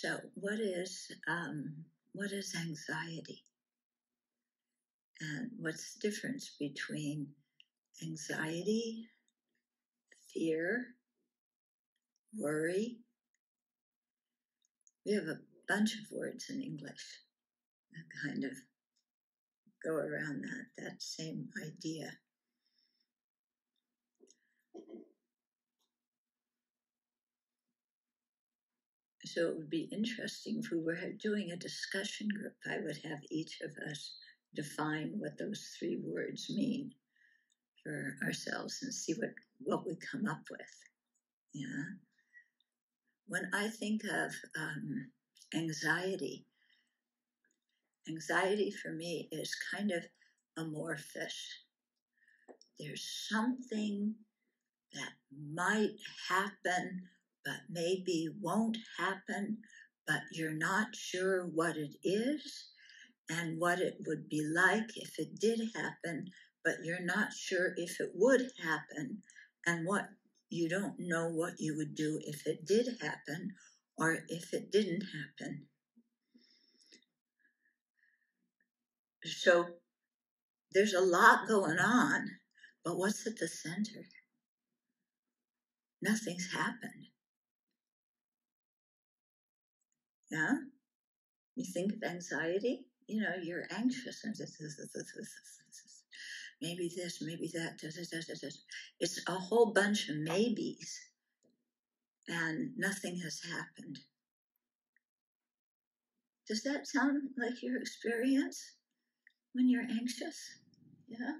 So what is anxiety? And what's the difference between anxiety, fear, worry? We have a bunch of words in English that kind of go around that same idea. So it would be interesting if we were doing a discussion group, I would have each of us define what those three words mean for ourselves and see what we come up with. Yeah. When I think of anxiety for me is kind of amorphous. There's something that might happen, but maybe won't happen, but you're not sure what it is and what it would be like if it did happen, but you're not sure if it would happen, and you don't know what you would do if it did happen or if it didn't happen. So there's a lot going on, but what's at the center? Nothing's happened. Yeah? You think of anxiety, you're anxious and maybe this, maybe that. It's a whole bunch of maybes, and nothing has happened. Does that sound like your experience when you're anxious? Yeah?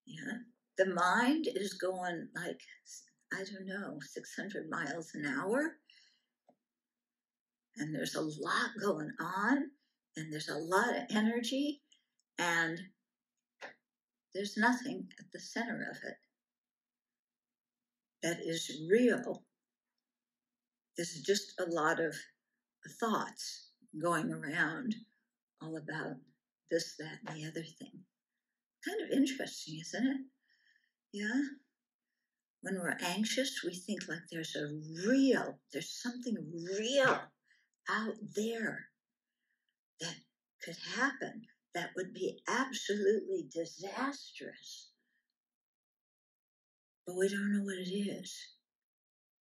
Yeah. The mind is going 600 miles an hour. And there's a lot going on, and there's a lot of energy, and there's nothing at the center of it that is real. There's just a lot of thoughts going around all about this, that, and the other thing. Kind of interesting, isn't it? Yeah? When we're anxious, we think like there's something real out there that could happen that would be absolutely disastrous. But we don't know what it is.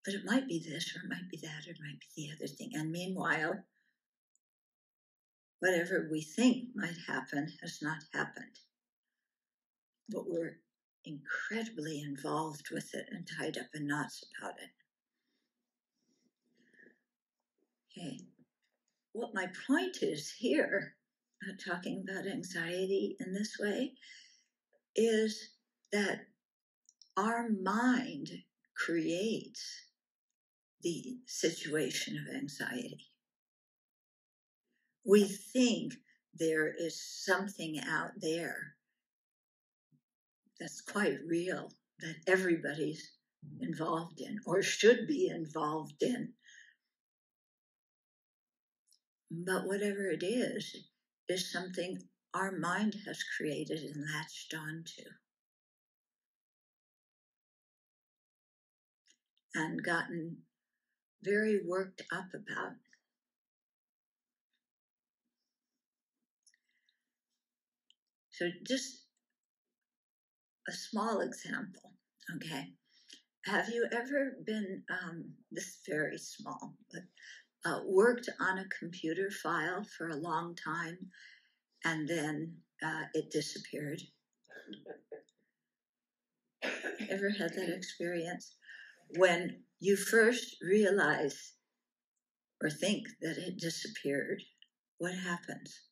But it might be this, or it might be that, or it might be the other thing. And meanwhile, whatever we think might happen has not happened. But we're incredibly involved with it and tied up in knots about it. Okay. What my point is here, not talking about anxiety in this way, is that our mind creates the situation of anxiety. We think there is something out there that's quite real, that everybody's involved in or should be involved in. But whatever it is something our mind has created and latched onto and gotten very worked up about. So just a small example, okay? Have you ever been, this is very small, but worked on a computer file for a long time and then it disappeared? Ever had that experience? When you first realize or think that it disappeared, what happens?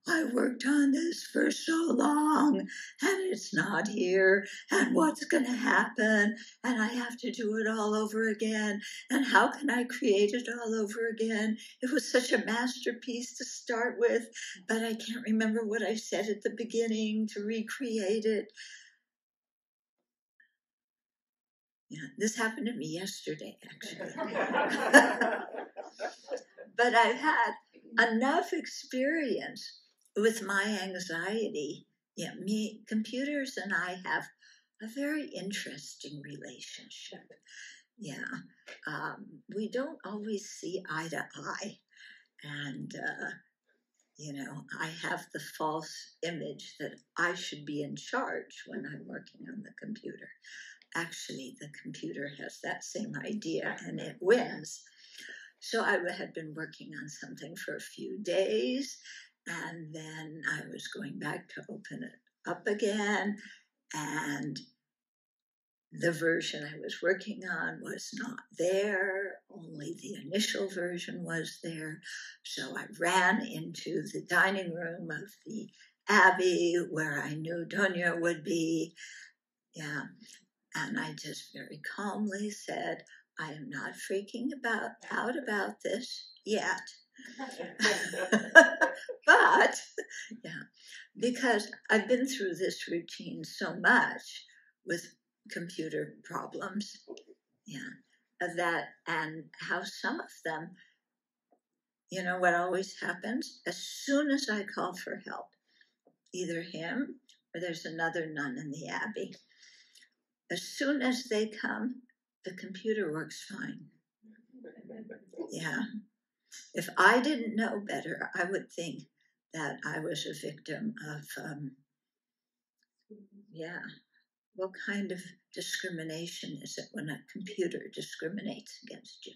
I worked on this for so long, and it's not here, and what's going to happen, and I have to do it all over again, and how can I create it all over again? It was such a masterpiece to start with, but I can't remember what I said at the beginning to recreate it. Yeah, this happened to me yesterday, actually. But I've had enough experience with my anxiety. Yeah, computers and I have a very interesting relationship. Yeah, we don't always see eye to eye, and I have the false image that I should be in charge when I'm working on the computer. Actually, the computer has that same idea and it wins. So I had been working on something for a few days, and then I was going back to open it up again, and the version I was working on was not there. Only the initial version was there. So I ran into the dining room of the Abbey where I knew Donya would be. Yeah. And I just very calmly said, I am not freaking out about this yet. But, yeah, because I've been through this routine so much with computer problems, and how some of them, what always happens, as soon as I call for help, either him or there's another nun in the Abbey, as soon as they come, the computer works fine. Yeah. If I didn't know better, I would think that I was a victim of, what kind of discrimination is it when a computer discriminates against you?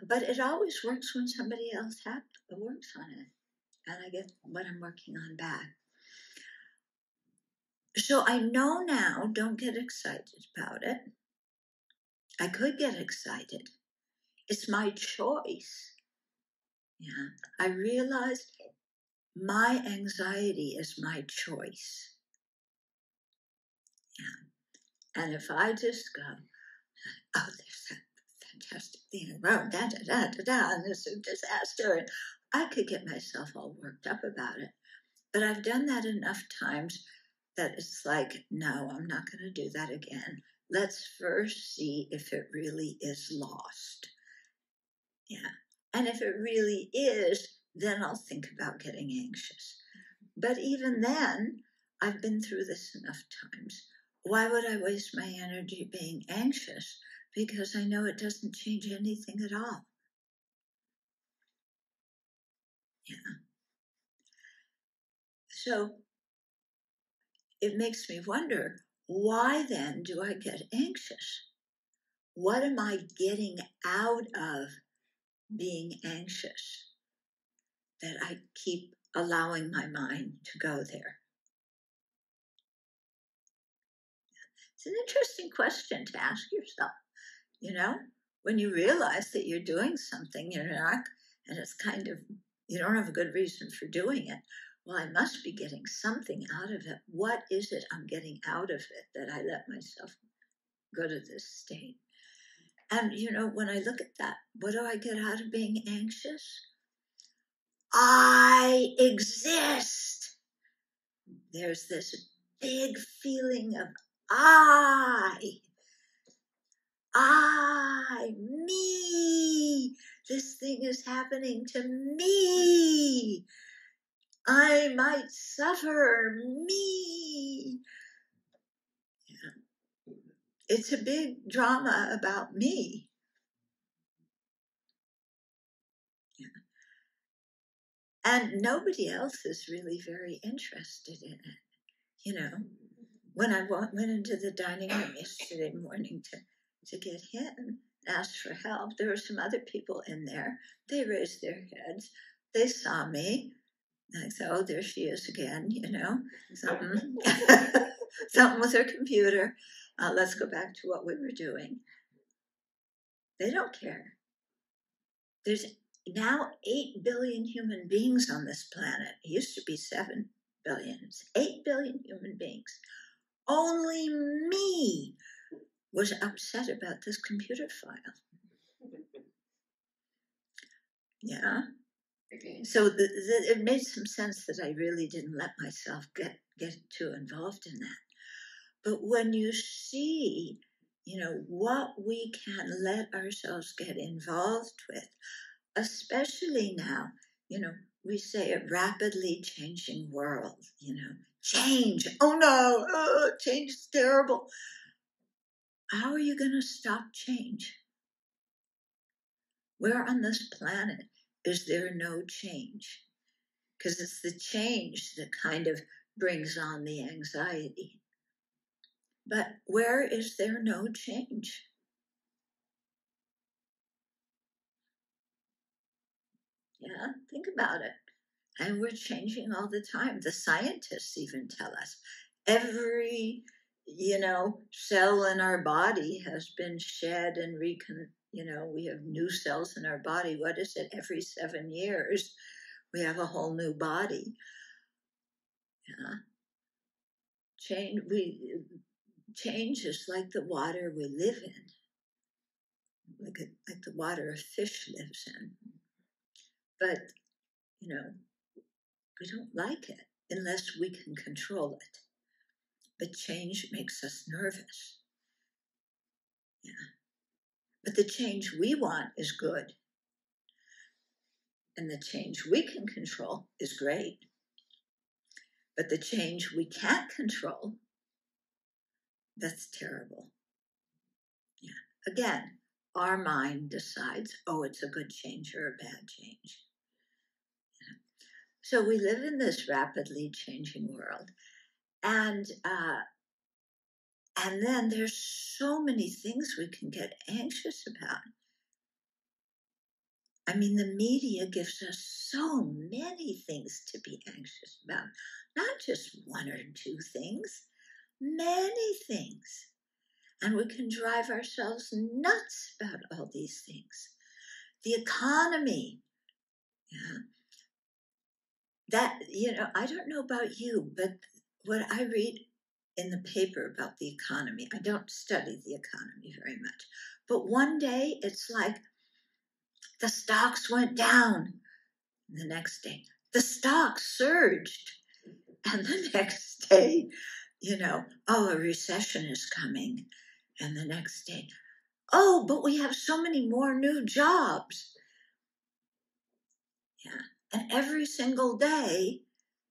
But it always works when somebody else works on it, and I get what I'm working on back. So I know now, don't get excited about it. I could get excited. It's my choice. Yeah, I realized my anxiety is my choice. Yeah, and if I just go, oh, there's that fantastic thing around, and this is a disaster, and I could get myself all worked up about it. But I've done that enough times that it's like, no, I'm not going to do that again. Let's first see if it really is lost. Yeah. And if it really is, then I'll think about getting anxious. But even then, I've been through this enough times. Why would I waste my energy being anxious? Because I know it doesn't change anything at all. Yeah. So it makes me wonder, why then do I get anxious? What am I getting out of being anxious that I keep allowing my mind to go there? It's an interesting question to ask yourself, when you realize that you're doing something, and it's kind of, you don't have a good reason for doing it. Well, I must be getting something out of it. What is it I'm getting out of it that I let myself go to this state? And, when I look at that, what do I get out of being anxious? I exist. There's this big feeling of me. This thing is happening to me. I might suffer, me. Yeah. It's a big drama about me. Yeah. And nobody else is really very interested in it. When I went into the dining room yesterday morning to get him, asked for help, there were some other people in there. They raised their heads. They saw me. And I thought, oh, there she is again, something. Something with her computer. Let's go back to what we were doing. They don't care. There's now 8 billion human beings on this planet. It used to be 7 billion. It's 8 billion human beings. Only me was upset about this computer file. Yeah. So it made some sense that I really didn't let myself get too involved in that. But when you see, what we can let ourselves get involved with, especially now, we say a rapidly changing world, change. Oh no, change is terrible. How are you going to stop change? Where on this planet is there no change? Because it's the change that kind of brings on the anxiety. But where is there no change? Yeah, think about it. And we're changing all the time. The scientists even tell us every, cell in our body has been shed and we have new cells in our body. What is it? Every 7 years, we have a whole new body. Yeah. Change is like the water we live in, like the water a fish lives in. But, we don't like it unless we can control it. But change makes us nervous. Yeah. But the change we want is good. And the change we can control is great. But the change we can't control, that's terrible. Yeah. Again, our mind decides, it's a good change or a bad change. Yeah. So we live in this rapidly changing world. And then there's so many things we can get anxious about. I mean, the media gives us so many things to be anxious about. Not just one or two things, many things. And we can drive ourselves nuts about all these things. The economy. Yeah. That, I don't know about you, but what I read in the paper about the economy, I don't study the economy very much. But one day it's like the stocks went down. The next day, the stocks surged. And the next day, a recession is coming. And the next day, but we have so many more new jobs. Yeah. And every single day,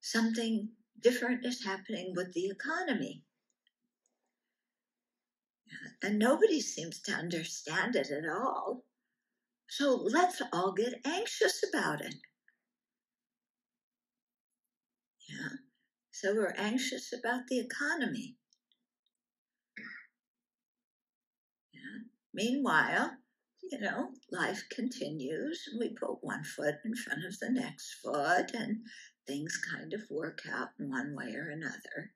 something different is happening with the economy. Yeah. And nobody seems to understand it at all. So let's all get anxious about it. Yeah. So we're anxious about the economy. Yeah. Meanwhile, life continues. We put one foot in front of the next foot, and things kind of work out in one way or another.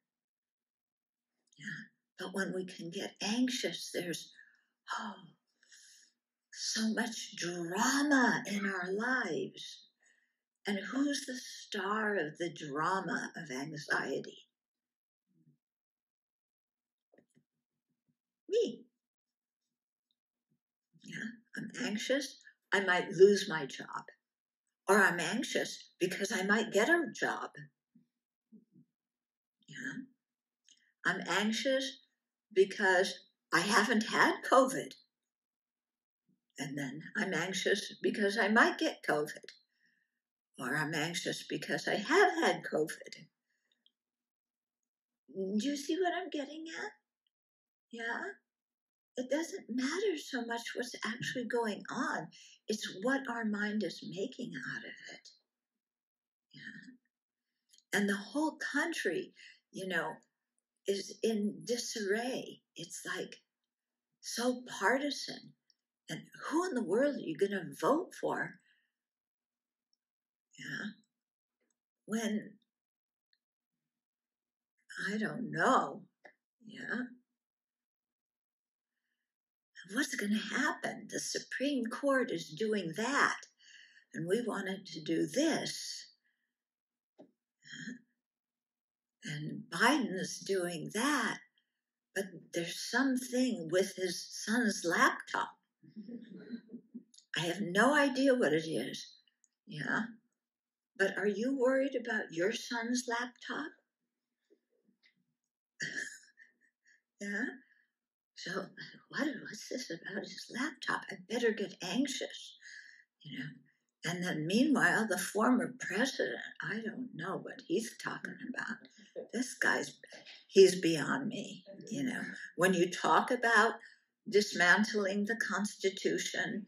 Yeah. But when we can get anxious, there's so much drama in our lives. And who's the star of the drama of anxiety? Me. Yeah. I'm anxious. I might lose my job. Or I'm anxious because I might get a job. Yeah. I'm anxious because I haven't had COVID. And then I'm anxious because I might get COVID. Or I'm anxious because I have had COVID. Do you see what I'm getting at? Yeah? It doesn't matter so much what's actually going on. It's what our mind is making out of it. Yeah? And the whole country, is in disarray. It's like so partisan. And who in the world are you going to vote for? Yeah. When, I don't know. Yeah. What's going to happen? The Supreme Court is doing that. And we wanted to do this. And Biden's doing that. But there's something with his son's laptop. I have no idea what it is. Yeah. But are you worried about your son's laptop? Yeah. So what's this about his laptop? I better get anxious. And then meanwhile, the former president, I don't know what he's talking about. This guy's, he's beyond me, you know. When you talk about dismantling the Constitution,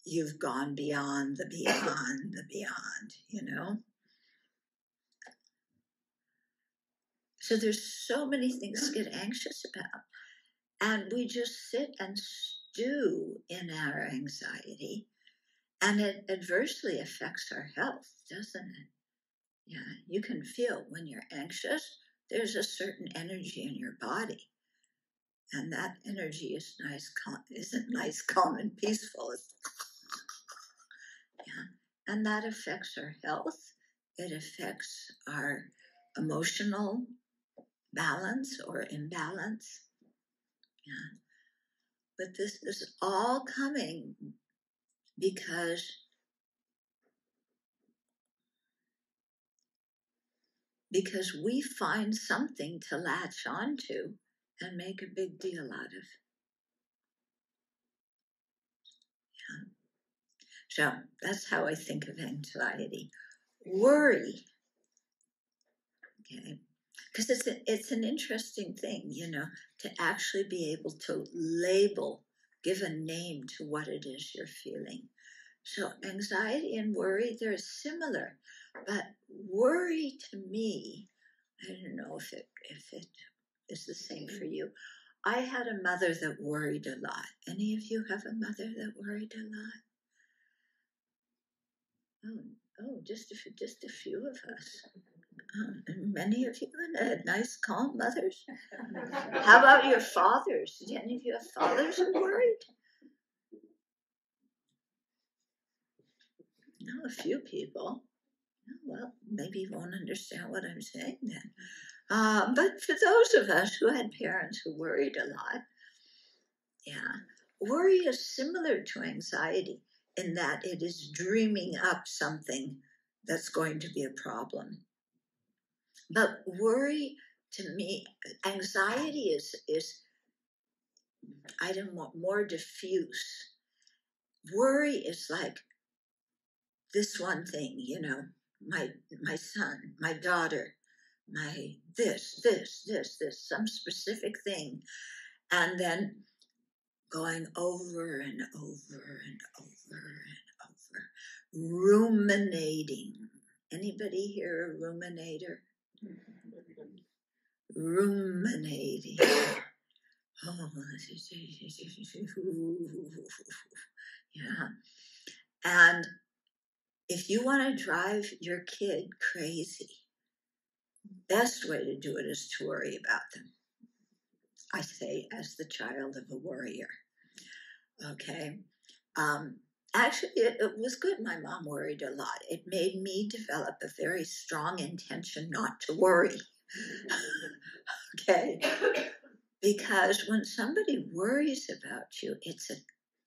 you've gone beyond the beyond, the beyond, you know. So there's so many things to get anxious about. And we just sit and stew in our anxiety. And it adversely affects our health, doesn't it? Yeah, you can feel when you're anxious, there's a certain energy in your body. And that energy is isn't nice, calm, and peaceful. Yeah. And that affects our health. It affects our emotional balance or imbalance. Yeah. But this is all coming because we find something to latch onto and make a big deal out of. Yeah. So that's how I think of anxiety. Worry, okay, because it's an interesting thing, you know, to actually be able to label, give a name to what it is you're feeling. So anxiety and worry, they're similar, but worry to me, I don't know if it is the same for you. I had a mother that worried a lot. Any of you have a mother that worried a lot? Oh, just a few of us. And many of you had nice, calm mothers. How about your fathers? Did any of you have fathers who worried? No, a few people. Well, maybe you won't understand what I'm saying then. But for those of us who had parents who worried a lot, yeah, worry is similar to anxiety in that it is dreaming up something that's going to be a problem. But worry, to me, anxiety is I don't want more diffuse. Worry is like this one thing, you know, my son, my daughter, my this, some specific thing, and then going over and over and over and over, ruminating. Anybody here a ruminator? Ruminating. Oh, yeah. And if you want to drive your kid crazy, best way to do it is to worry about them. I say as the child of a worrier. Okay. Actually, it was good. My mom worried a lot. It made me develop a very strong intention not to worry. Okay. Because when somebody worries about you, it's an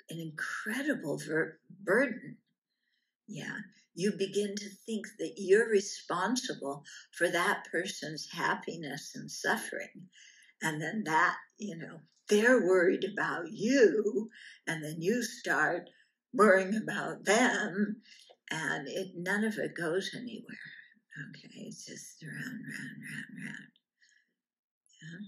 incredible burden. Yeah. You begin to think that you're responsible for that person's happiness and suffering. And then that, you know, they're worried about you. And then you start worrying about them. And none of it goes anywhere. Okay. It's just round. Yeah.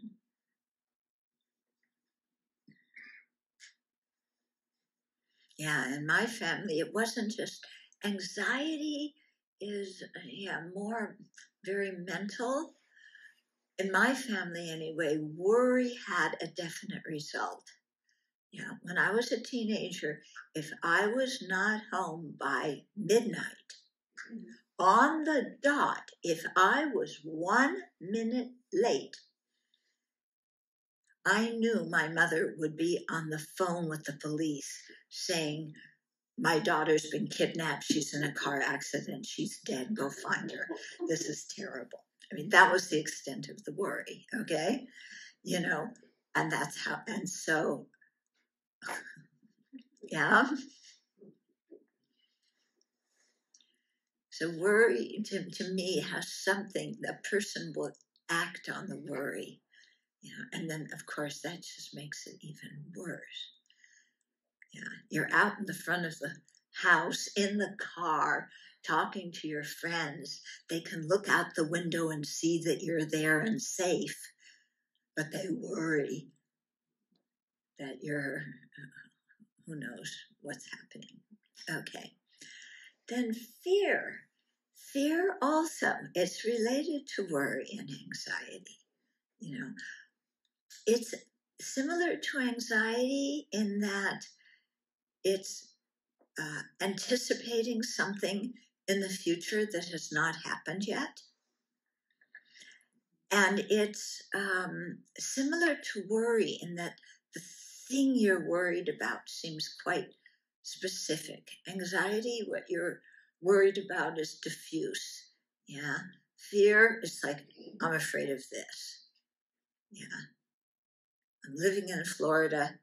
Yeah, in my family, it wasn't just anxiety is, more very mental. In my family, anyway, worry had a definite result. Yeah, when I was a teenager, if I was not home by midnight, on the dot, if I was 1 minute late, I knew my mother would be on the phone with the police saying, my daughter's been kidnapped. She's in a car accident. She's dead. Go find her. This is terrible. I mean, that was the extent of the worry, okay? You know, and that's how, and so, yeah. So worry, to me, has something, the person will act on the worry, you know, and then, of course, that just makes it even worse. Yeah, you're out in the front of the house, in the car, talking to your friends. They can look out the window and see that you're there and safe, but they worry that you're, who knows what's happening. Okay. Then fear. Fear also, it's related to worry and anxiety. You know, it's similar to anxiety in that it's anticipating something in the future that has not happened yet. And it's similar to worry in that the thing you're worried about seems quite specific. Anxiety, what you're worried about is diffuse. Yeah. Fear is like, I'm afraid of this. Yeah. I'm living in Florida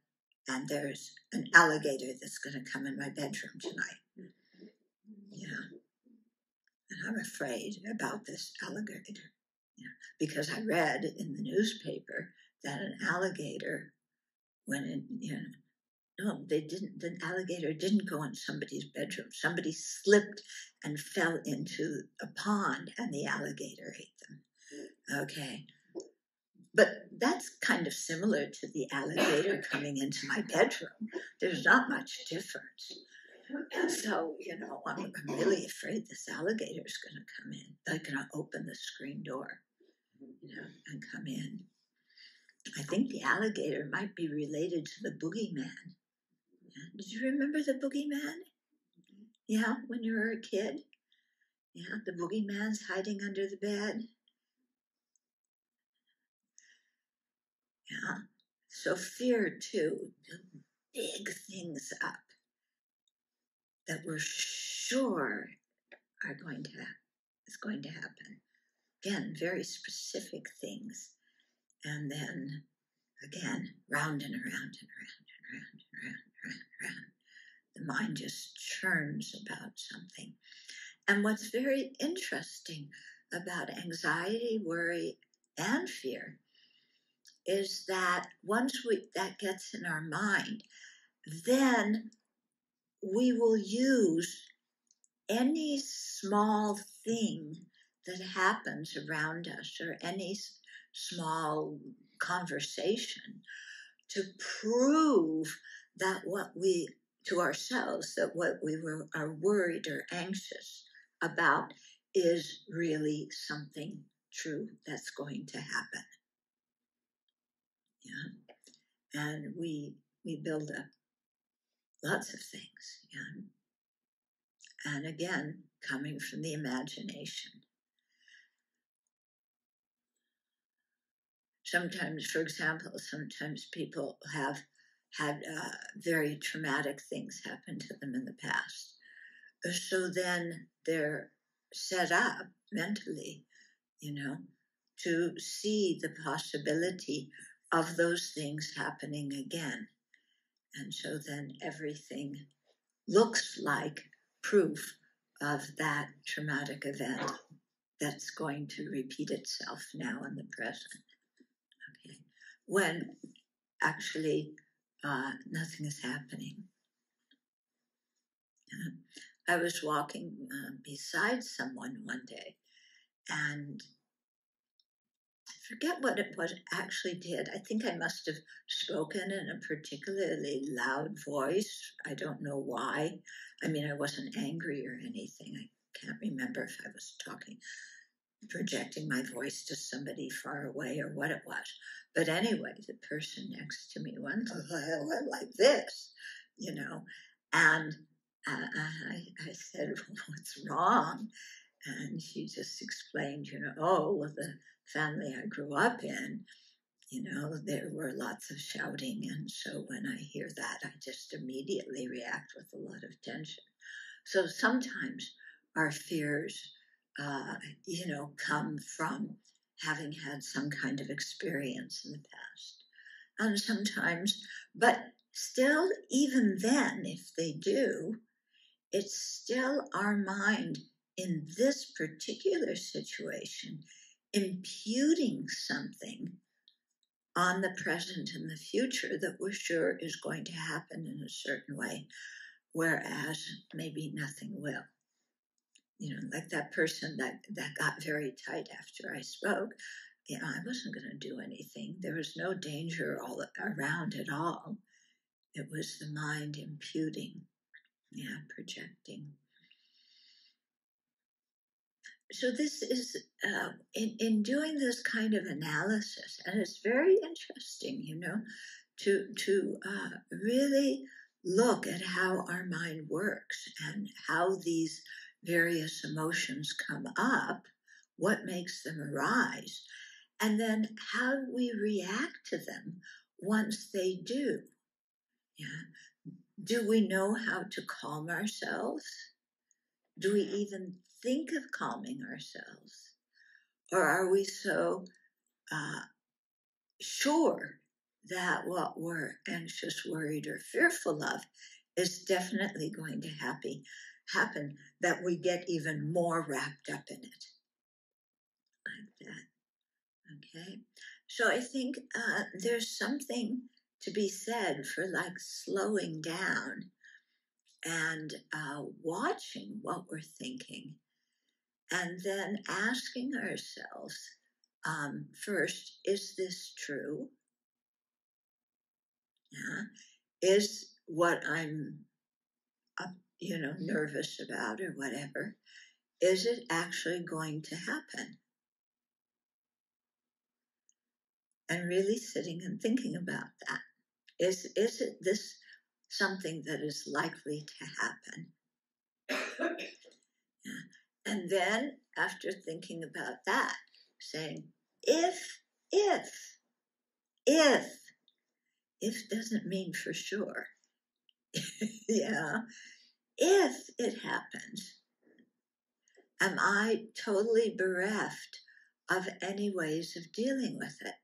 and there's an alligator that's going to come in my bedroom tonight. Yeah. And I'm afraid about this alligator. Yeah. Because I read in the newspaper that an alligator went in, no, they didn't. The alligator didn't go in somebody's bedroom. Somebody slipped and fell into a pond, and the alligator ate them. Okay. But that's kind of similar to the alligator coming into my bedroom. There's not much difference. So, I'm really afraid this alligator is going to come in. They're going to open the screen door, and come in. I think the alligator might be related to the boogeyman. Did you remember the boogeyman? Yeah, when you were a kid? Yeah, the boogeyman's hiding under the bed. Yeah. So fear, too, big things up that we're sure is going to happen. Again, very specific things. And then, again, round and around and around and around and around and around and around. The mind just churns about something. And what's very interesting about anxiety, worry, and fear is that once that gets in our mind, then we will use any small thing that happens around us or any small conversation to prove that to ourselves that what we are worried or anxious about is really something true that's going to happen. Yeah. And we build up lots of things. Yeah. And again, coming from the imagination. Sometimes, for example, people have had very traumatic things happen to them in the past. So then they're set up mentally, to see the possibility of those things happening again. And so then everything looks like proof of that traumatic event that's going to repeat itself now in the present. Okay. When actually nothing is happening. I was walking beside someone one day, and I forget what it was actually did. I think I must have spoken in a particularly loud voice. I don't know why. I mean, I wasn't angry or anything. I can't remember if I was projecting my voice to somebody far away or what it was. But anyway, the person next to me went like this, and I said, what's wrong? And she just explained, the family I grew up in, there were lots of shouting. And so when I hear that, I just immediately react with a lot of tension. So sometimes our fears, come from having had some kind of experience in the past. And sometimes, but still, even then, if they do, it's still our mind in this particular situation imputing something on the present and the future that we're sure is going to happen in a certain way. whereas maybe nothing will. You know, like that person that got very tight after I spoke. You know, I wasn't going to do anything. There was no danger all around at all. It was the mind imputing, projecting. So this is, in doing this kind of analysis, and it's very interesting, you know, to really look at how our mind works and how these various emotions come up, what makes them arise, and then how we react to them once they do. Yeah. Do we know how to calm ourselves? Do we even think of calming ourselves? Or are we so sure that what we're anxious, worried, or fearful of is definitely going to happen that we get even more wrapped up in it? Like that. Okay? So I think there's something to be said for like slowing down and watching what we're thinking, and then asking ourselves, first, is this true? Yeah. Is what I'm, nervous about or whatever, is it actually going to happen? And really sitting and thinking about that. Is it this something that is likely to happen? Yeah. And then after thinking about that, saying, if doesn't mean for sure. Yeah. If it happens, am I totally bereft of any ways of dealing with it?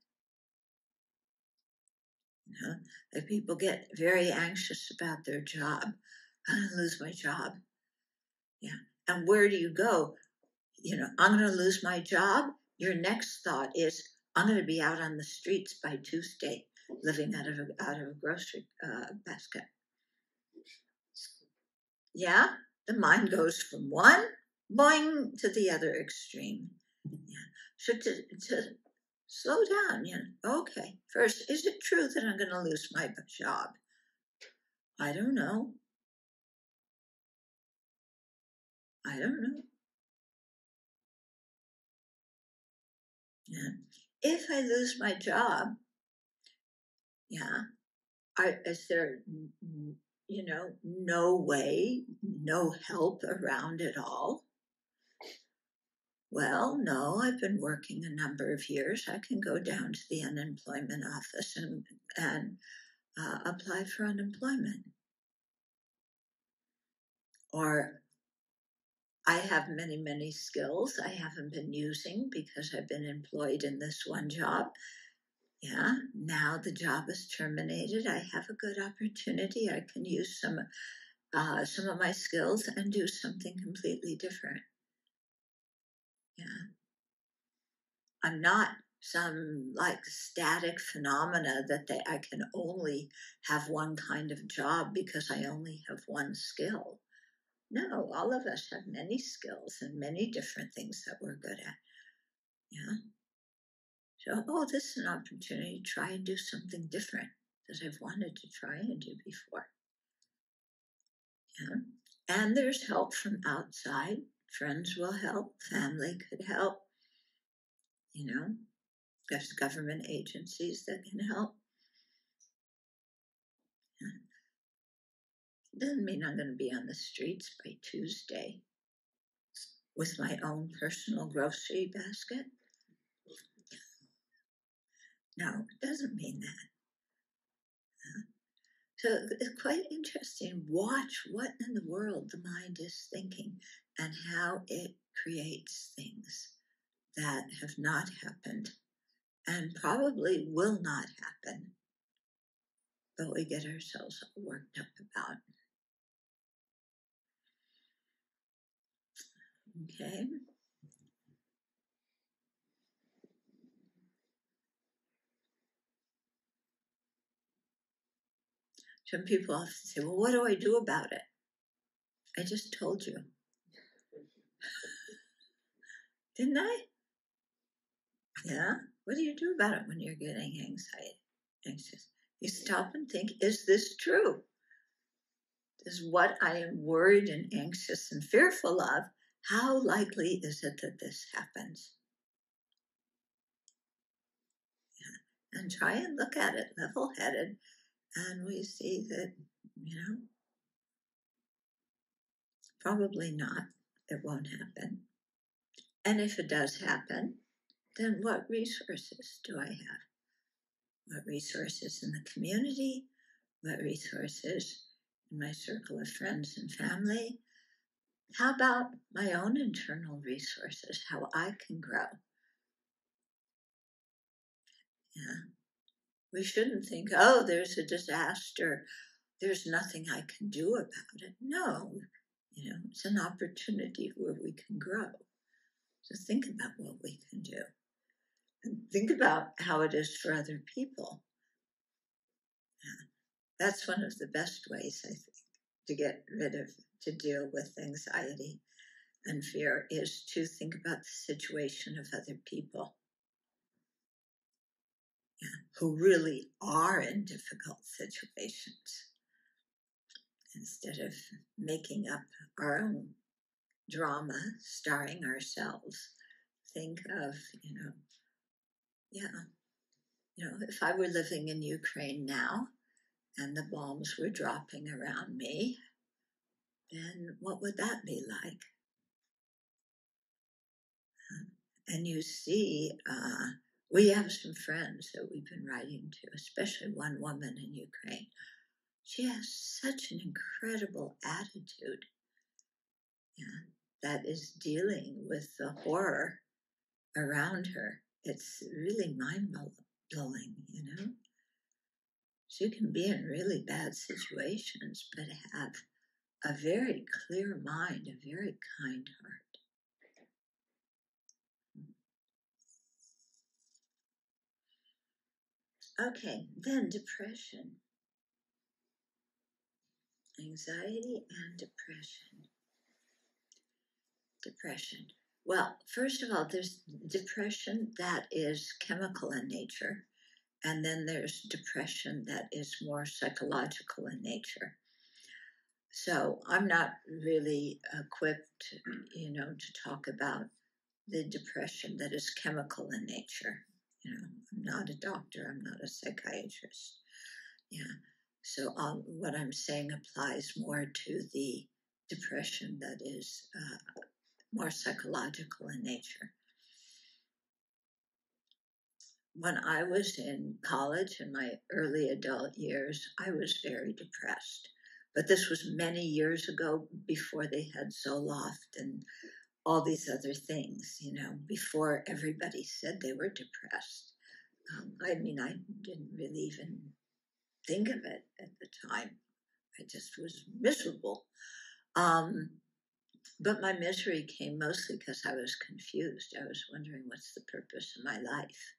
You know, like people get very anxious about their job. I'm going to lose my job. Yeah. And where do you go? You know, I'm going to lose my job. Your next thought is, I'm going to be out on the streets by Tuesday, living out of a grocery basket. Yeah, the mind goes from one boing to the other extreme. Yeah. So to slow down, okay, first, is it true that I'm going to lose my job? I don't know. Yeah. If I lose my job, is there, no way, no help around at all? Well, no, I've been working a number of years. I can go down to the unemployment office and apply for unemployment. Or I have many, many skills I haven't been using because I've been employed in this one job. Yeah, now the job is terminated. I have a good opportunity. I can use some of my skills and do something completely different. Yeah. I'm not some like static phenomena that I can only have one kind of job because I only have one skill. No, all of us have many skills and many different things that we're good at. Yeah. So, this is an opportunity to try and do something different that I've wanted to try and do before. Yeah. And there's help from outside. Friends will help. Family could help. There's government agencies that can help. Yeah. Doesn't mean I'm going to be on the streets by Tuesday with my own personal grocery basket. No, it doesn't mean that. So it's quite interesting. Watch what in the world the mind is thinking and how it creates things that have not happened and probably will not happen, but we get ourselves worked up about. Okay. Some people often say, well, what do I do about it? I just told you. Didn't I? Yeah? What do you do about it when you're getting anxious? You stop and think, is this true? Is what I am worried and anxious and fearful of, how likely is it that this happens? Yeah. And try and look at it level-headed, and we see that, probably not. It won't happen. And if it does happen, then what resources do I have? What resources in the community? What resources in my circle of friends and family? How about my own internal resources, how I can grow? Yeah. We shouldn't think, oh, there's a disaster, there's nothing I can do about it. No, it's an opportunity where we can grow. So think about what we can do. And think about how it is for other people. Yeah. That's one of the best ways, I think, to deal with anxiety and fear, is to think about the situation of other people. Yeah, who really are in difficult situations, instead of making up our own drama, starring ourselves. Think of, if I were living in Ukraine now and the bombs were dropping around me, then what would that be like? And you see, we have some friends that we've been writing to, especially one woman in Ukraine. She has such an incredible attitude, that is dealing with the horror around her. It's really mind-blowing, She can be in really bad situations, but have a very clear mind, a very kind heart. Okay, then depression. Anxiety and depression. Depression. Well, first of all, there's depression that is chemical in nature, and then there's depression that is more psychological in nature. So I'm not really equipped, to talk about the depression that is chemical in nature. I'm not a doctor, I'm not a psychiatrist. Yeah. So what I'm saying applies more to the depression that is more psychological in nature. When I was in college, in my early adult years, I was very depressed. But this was many years ago, before they had Zoloft and all these other things, before everybody said they were depressed. I didn't really even think of it at the time. I just was miserable. But my misery came mostly because I was confused. I was wondering, what's the purpose of my life?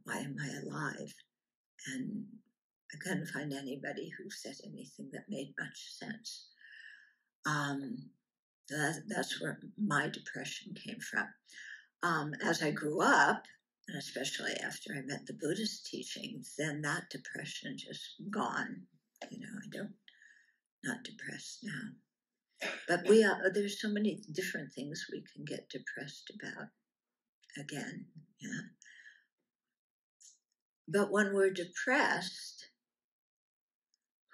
Why am I alive? And I couldn't find anybody who said anything that made much sense. That's where my depression came from. As I grew up, and especially after I met the Buddhist teachings, then that depression just gone. I'm not depressed now. But there's so many different things we can get depressed about. Again, But when we're depressed,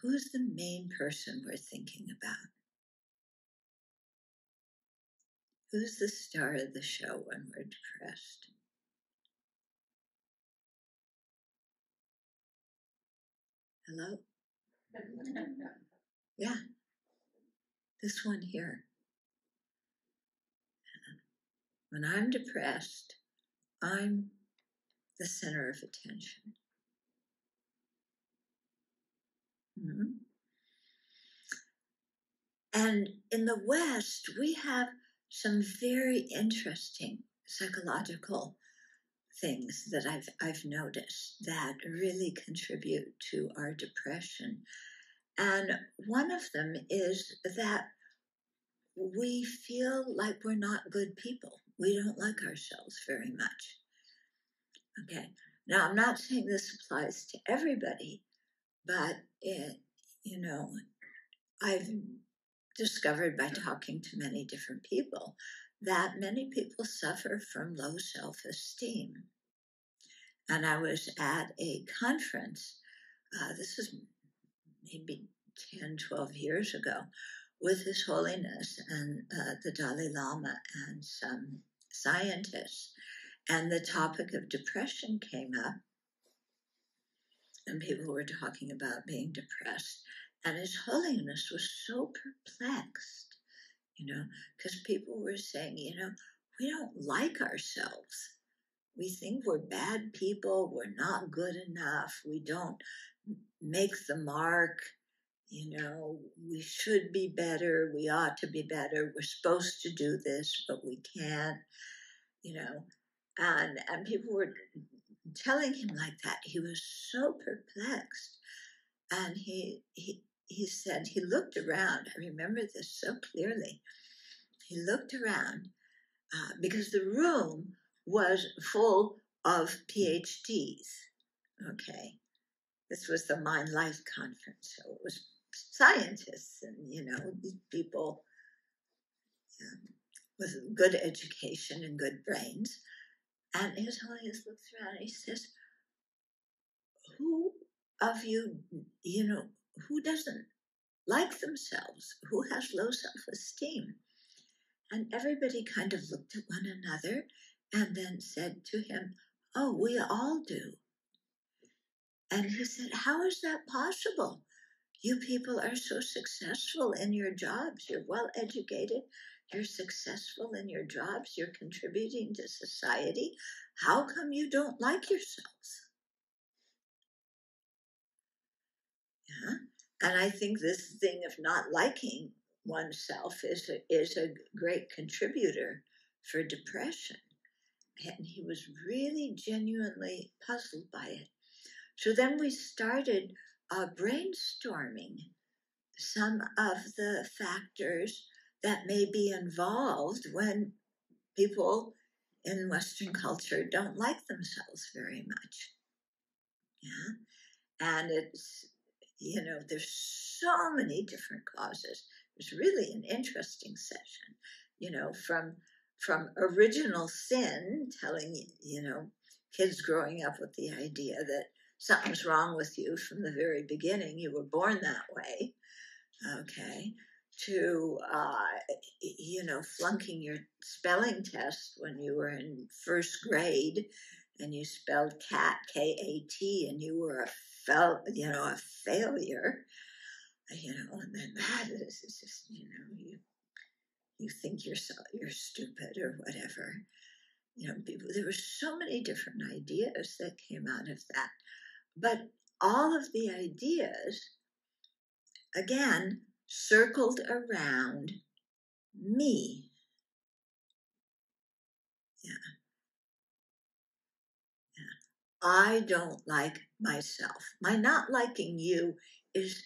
who's the main person we're thinking about? Who's the star of the show when we're depressed? Hello? Yeah, this one here. When I'm depressed, I'm the center of attention. Mm-hmm. And in the West, we have some very interesting psychological things that I've noticed that really contribute to our depression. And one of them is that we feel like we're not good people. We don't like ourselves very much. Okay. Now, I'm not saying this applies to everybody, but I've discovered by talking to many different people that many people suffer from low self-esteem. And I was at a conference, this is maybe 10, 12 years ago, with His Holiness and the Dalai Lama and some scientists. And the topic of depression came up, and people were talking about being depressed. And His Holiness was so perplexed, because people were saying, we don't like ourselves. We think we're bad people. We're not good enough. We don't make the mark. We should be better. We ought to be better. We're supposed to do this, but we can't, and people were telling him like that. He was so perplexed. And he said, he looked around. I remember this so clearly. He looked around because the room was full of PhDs. Okay. This was the Mind Life Conference. So it was scientists and, these people with good education and good brains. And His Holiness looks around and he says, who of you, who doesn't like themselves? Who has low self-esteem? And everybody kind of looked at one another and then said to him, oh, we all do. And he said, how is that possible? You people are so successful in your jobs. You're well educated. You're successful in your jobs. You're contributing to society. How come you don't like yourselves? Yeah. And I think this thing of not liking oneself is a great contributor for depression. And he was really genuinely puzzled by it. So then we started brainstorming some of the factors that may be involved when people in Western culture don't like themselves very much. Yeah. And it's, there's so many different causes. It was really an interesting session, from original sin, telling, kids growing up with the idea that something's wrong with you from the very beginning. You were born that way. Okay. To, flunking your spelling test when you were in first grade and you spelled cat, K-A-T, and you were a failure, and then that is just, you think you're stupid or whatever. People, there were so many different ideas that came out of that. But all of the ideas, again, circled around me. Yeah. I don't like myself. My not liking you is,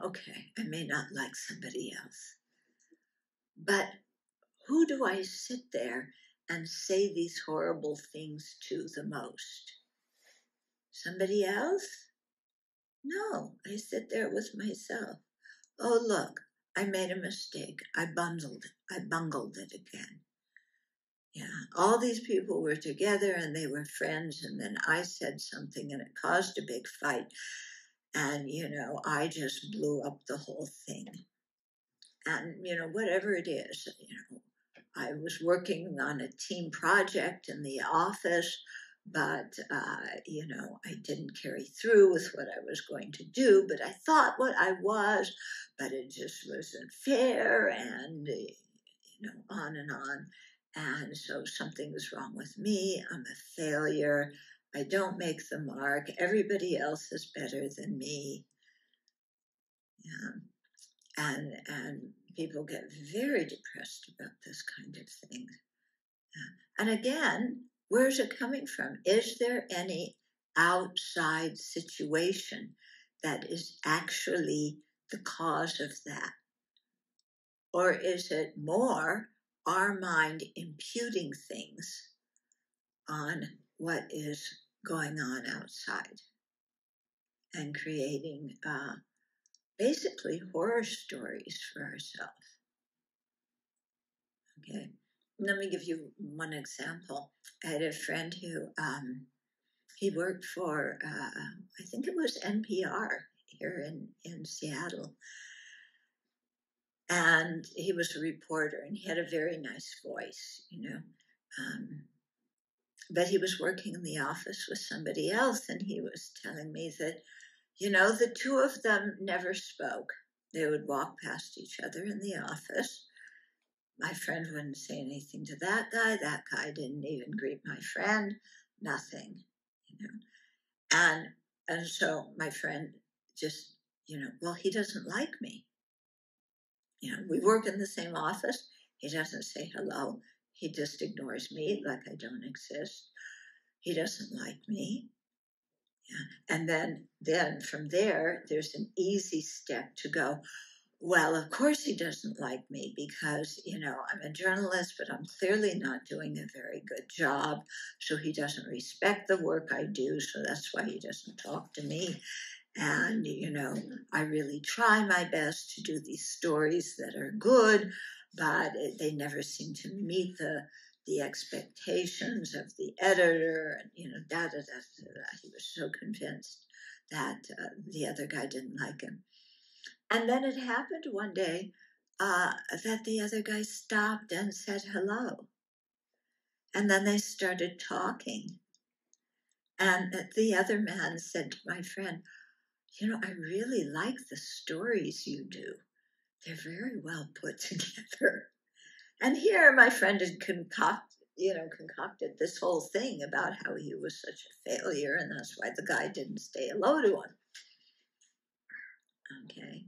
okay, I may not like somebody else. But who do I sit there and say these horrible things to the most? Somebody else? No, I sit there with myself. Oh, look, I made a mistake. I bungled it again. Yeah, all these people were together and they were friends, and then I said something and it caused a big fight. And, I just blew up the whole thing. And, whatever it is, I was working on a team project in the office, but, I didn't carry through with what I was going to do, but I thought what I was, but it just wasn't fair, and, on and on. And so something was wrong with me. I'm a failure. I don't make the mark. Everybody else is better than me. Yeah. And people get very depressed about this kind of thing. Yeah. And again, where's it coming from? Is there any outside situation that is actually the cause of that? Or is it more our mind imputing things on what is going on outside and creating basically horror stories for ourselves? Okay, let me give you one example. I had a friend who he worked for, I think it was NPR here in Seattle. And he was a reporter, and he had a very nice voice, but he was working in the office with somebody else, and he was telling me that, the two of them never spoke. They would walk past each other in the office. My friend wouldn't say anything to that guy. That guy didn't even greet my friend. Nothing, And so my friend just, well, he doesn't like me. We work in the same office. He doesn't say hello. He just ignores me like I don't exist. He doesn't like me. Yeah. And then from there, there's an easy step to go, well, of course he doesn't like me because, I'm a journalist, but I'm clearly not doing a very good job. So he doesn't respect the work I do. So that's why he doesn't talk to me. And, I really try my best to do these stories that are good, but they never seem to meet the expectations of the editor. And, He was so convinced that the other guy didn't like him. And then it happened one day that the other guy stopped and said hello. And then they started talking. And the other man said to my friend, I really like the stories you do. They're very well put together. And here my friend had concocted this whole thing about how he was such a failure, and that's why the guy didn't say hello to him. Okay.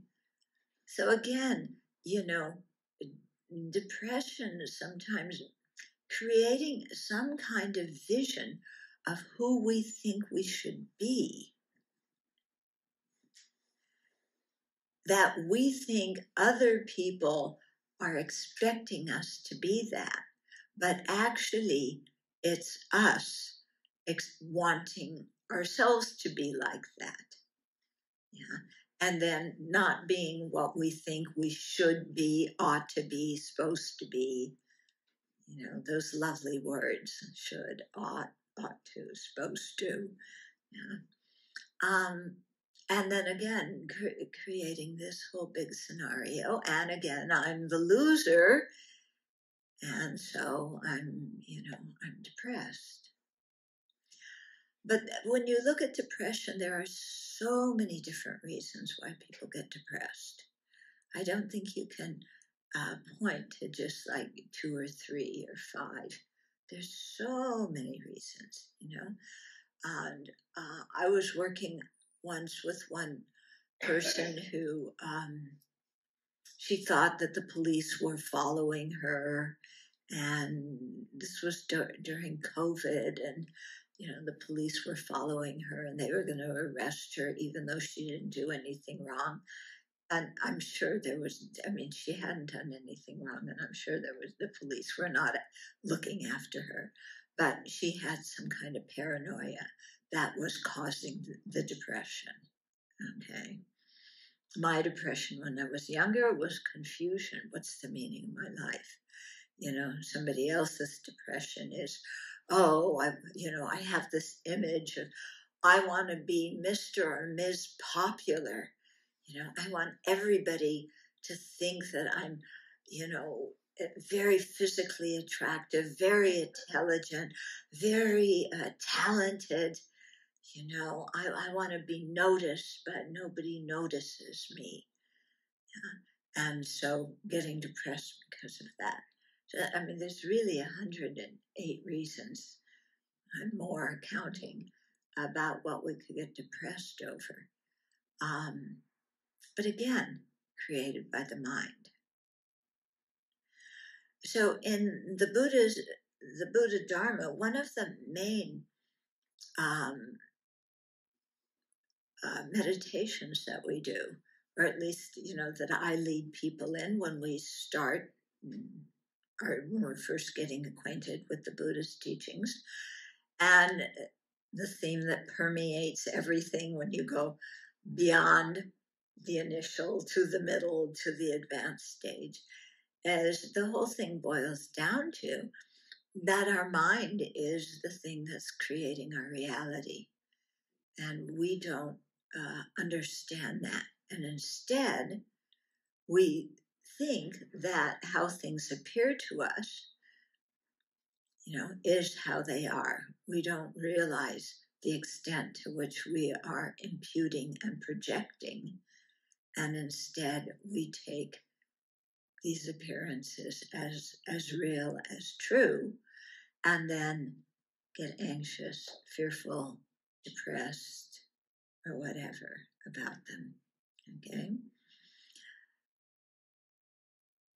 So again, depression is sometimes creating some kind of vision of who we think we should be, that we think other people are expecting us to be that, but actually it's us wanting ourselves to be like that. Yeah. And then not being what we think we should be, ought to be, supposed to be. Those lovely words: should, ought to, supposed to. Yeah. And then again, creating this whole big scenario. And again, I'm the loser. And so I'm depressed. But when you look at depression, there are so many different reasons why people get depressed. I don't think you can point to just like 2 or 3 or 5. There's so many reasons, And I was working once with one person who she thought that the police were following her, and this was during COVID, and the police were following her, and they were going to arrest her even though she didn't do anything wrong. And I'm sure she hadn't done anything wrong, and I'm sure the police were not looking after her, but she had some kind of paranoia that was causing the depression. Okay. My depression when I was younger was confusion. What's the meaning of my life? Somebody else's depression is, I have this image of, I want to be Mr. or Ms. Popular. I want everybody to think that I'm, very physically attractive, very intelligent, very talented. I want to be noticed, but nobody notices me. And so getting depressed because of that. So, there's really 108 reasons and more counting about what we could get depressed over. But again, created by the mind. So in the Buddha Dharma, one of the main meditations that we do, or at least, that I lead people in when we start, or when we're first getting acquainted with the Buddhist teachings. And the theme that permeates everything when you go beyond the initial to the middle to the advanced stage, as the whole thing boils down to that our mind is the thing that's creating our reality. And we don't understand that. And instead, we think that how things appear to us, is how they are. We don't realize the extent to which we are imputing and projecting. And instead, we take these appearances as real, as true, and then get anxious, fearful, depressed, or whatever about them. Okay?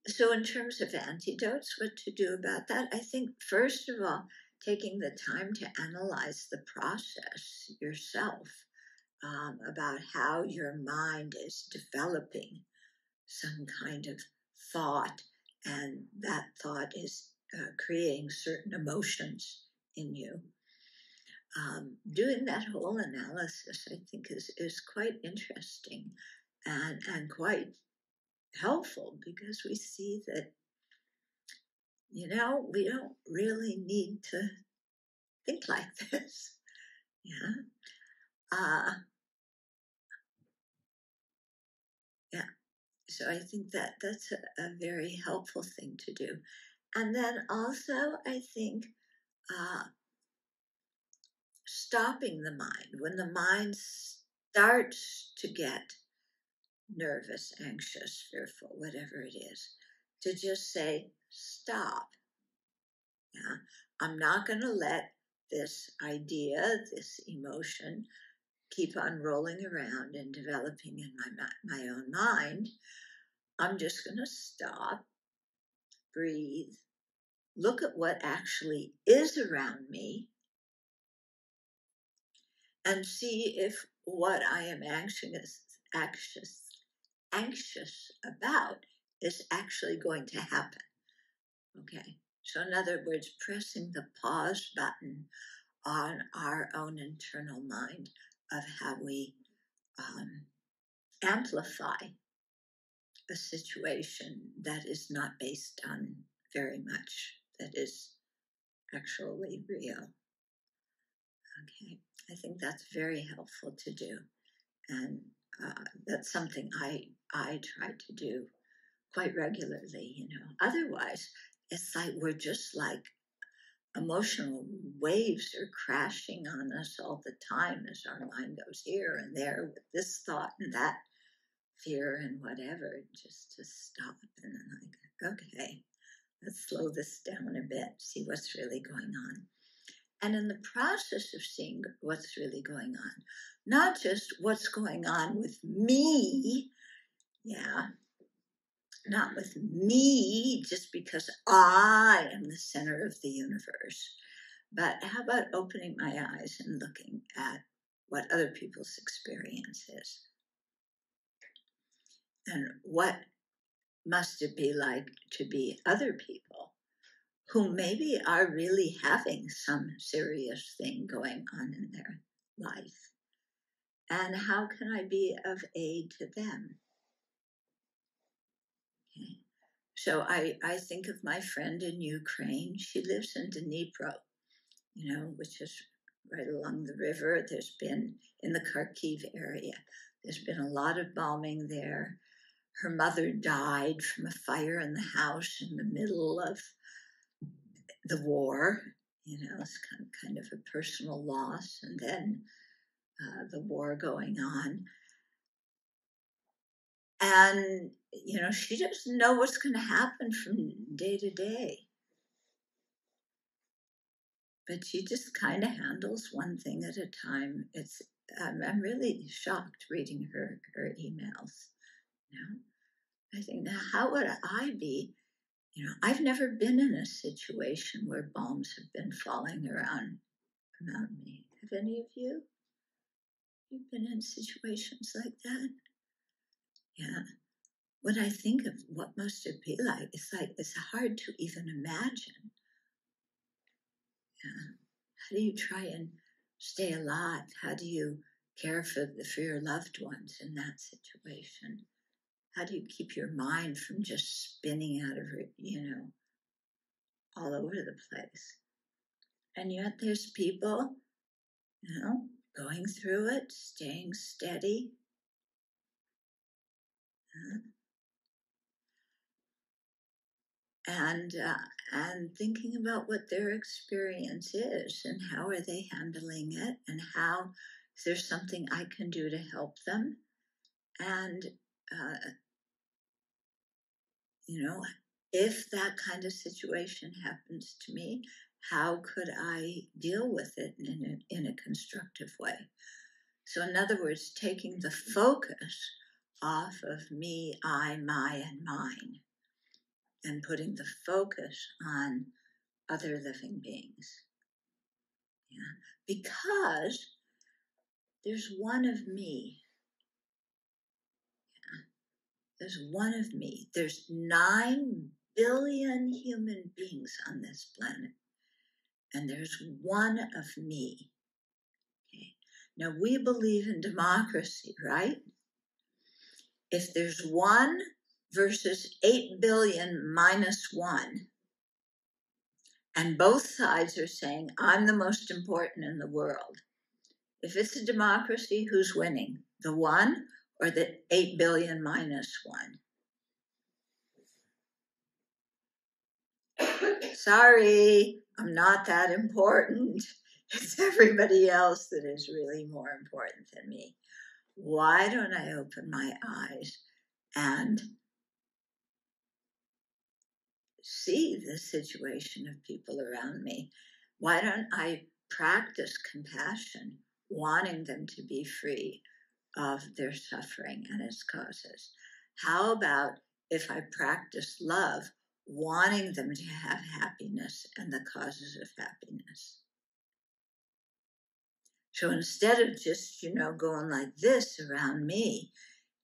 So in terms of antidotes, what to do about that, I think, first of all, taking the time to analyze the process yourself, about how your mind is developing some kind of thought, and that thought is creating certain emotions in you. Doing that whole analysis, I think, is quite interesting and quite helpful, because we see that, we don't really need to think like this. Yeah. Yeah. So I think that's a very helpful thing to do. And then also, I think, stopping the mind. When the mind starts to get nervous, anxious, fearful, whatever it is, to just say, stop. Yeah? I'm not going to let this idea, this emotion, keep on rolling around and developing in my own mind. I'm just going to stop, breathe, look at what actually is around me, and see if what I am anxious about is actually going to happen. Okay. So in other words, pressing the pause button on our own internal mind of how we amplify a situation that is not based on very much that is actually real. Okay, I think that's very helpful to do, and that's something I try to do quite regularly. Otherwise, it's like we're just like emotional waves are crashing on us all the time as our mind goes here and there with this thought and that fear and whatever, just to stop and then okay, let's slow this down a bit, see what's really going on. And in the process of seeing what's really going on, not just what's going on with me, not with me just because I am the center of the universe, but how about opening my eyes and looking at what other people's experience is? And what must it be like to be other people who maybe are really having some serious thing going on in their life? And how can I be of aid to them? Okay. So I think of my friend in Ukraine. She lives in Dnipro, which is right along the river. There's been, in the Kharkiv area, there's been a lot of bombing there. Her mother died from a fire in the house in the middle of the war. It's kind of a personal loss. And then the war going on. And, she doesn't know what's going to happen from day to day. But she just kind of handles one thing at a time. I'm really shocked reading her emails. I think, now how would I be? I've never been in a situation where bombs have been falling around me. Have any of you? You've been in situations like that? Yeah. When I think of what must it be like it's hard to even imagine. Yeah. How do you try and stay alive? How do you care for your loved ones in that situation? How do you keep your mind from just spinning out of it, all over the place? And yet there's people, going through it, staying steady. And thinking about what their experience is and how are they handling it and how is there something I can do to help them. And, if that kind of situation happens to me, how could I deal with it in a constructive way? So in other words, taking the focus off of me, I, my, and mine, and putting the focus on other living beings. Yeah. Because there's one of me. Yeah. There's one of me. There's 9 billion human beings on this planet. And there's one of me. Okay. Now we believe in democracy, right? If there's 1 versus 8 billion minus 1, and both sides are saying, I'm the most important in the world. If it's a democracy, who's winning? The 1 or the 8 billion minus 1? Sorry, I'm not that important. It's everybody else that is really more important than me. Why don't I open my eyes and see the situation of people around me? Why don't I practice compassion, wanting them to be free of their suffering and its causes? How about if I practice love, wanting them to have happiness and the causes of happiness? So instead of just, going like this around me,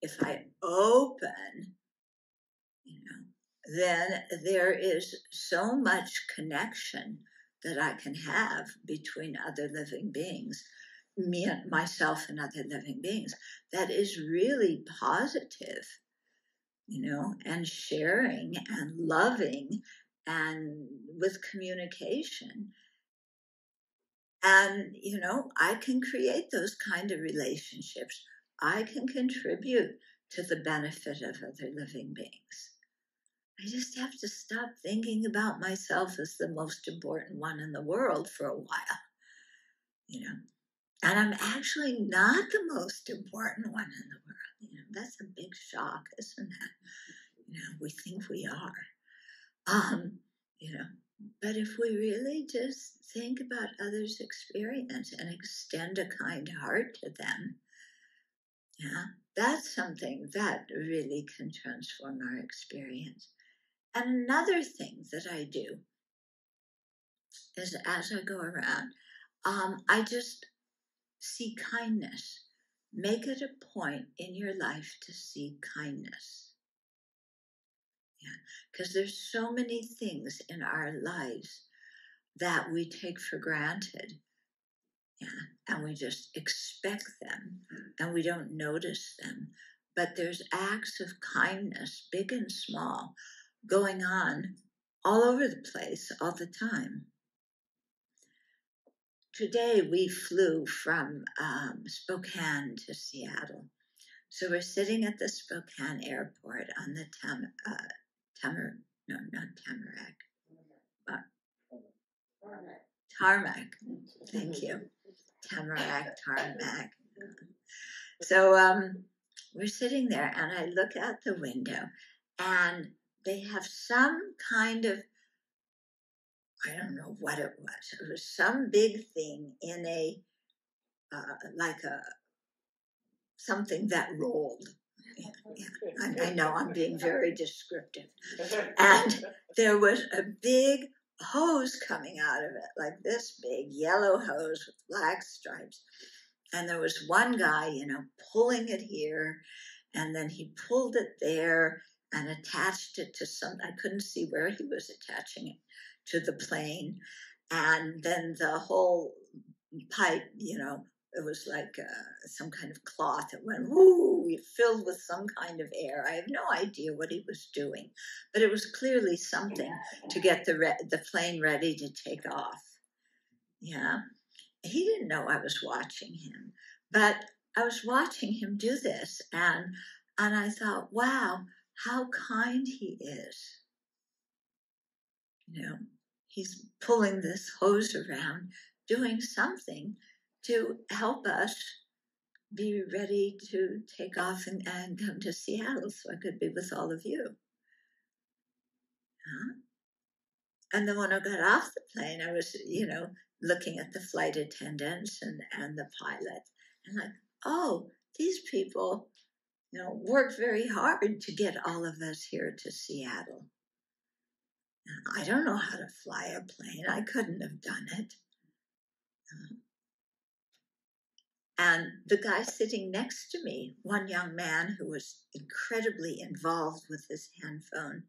if I open, then there is so much connection that I can have between other living beings, me, myself, and other living beings, that is really positive, and sharing and loving and with communication. And, I can create those kind of relationships. I can contribute to the benefit of other living beings. I just have to stop thinking about myself as the most important one in the world for a while, And I'm actually not the most important one in the world. That's a big shock, isn't it? We think we are. But if we really just think about others' experience and extend a kind heart to them, that's something that really can transform our experience. And another thing that I do is as I go around, I just see kindness. Make it a point in your life to see kindness. Because there's so many things in our lives that we take for granted. And we just expect them and we don't notice them. But there's acts of kindness, big and small, going on all over the place all the time. Today we flew from Spokane to Seattle. So we're sitting at the Spokane airport on the Tarmac. Thank you. Tarmac. So we're sitting there and I look out the window and they have some kind of, I don't know what it was. It was some big thing in a, something that rolled. I know I'm being very descriptive. And there was a big hose coming out of it, like this big yellow hose with black stripes. And there was one guy, pulling it here, and then he pulled it there and attached it to I couldn't see where he was attaching it to the plane. And then the whole pipe, it was like some kind of cloth. It went, woo, filled with some kind of air. I have no idea what he was doing, but it was clearly something to get the plane ready to take off. Yeah. He didn't know I was watching him, but I was watching him do this, and I thought, wow, how kind he is. He's pulling this hose around, doing something to help us be ready to take off and come to Seattle so I could be with all of you. And then when I got off the plane, I was, looking at the flight attendants and the pilot, and like, oh, these people, work very hard to get all of us here to Seattle. I don't know how to fly a plane. I couldn't have done it. And the guy sitting next to me, one young man who was incredibly involved with his handphone,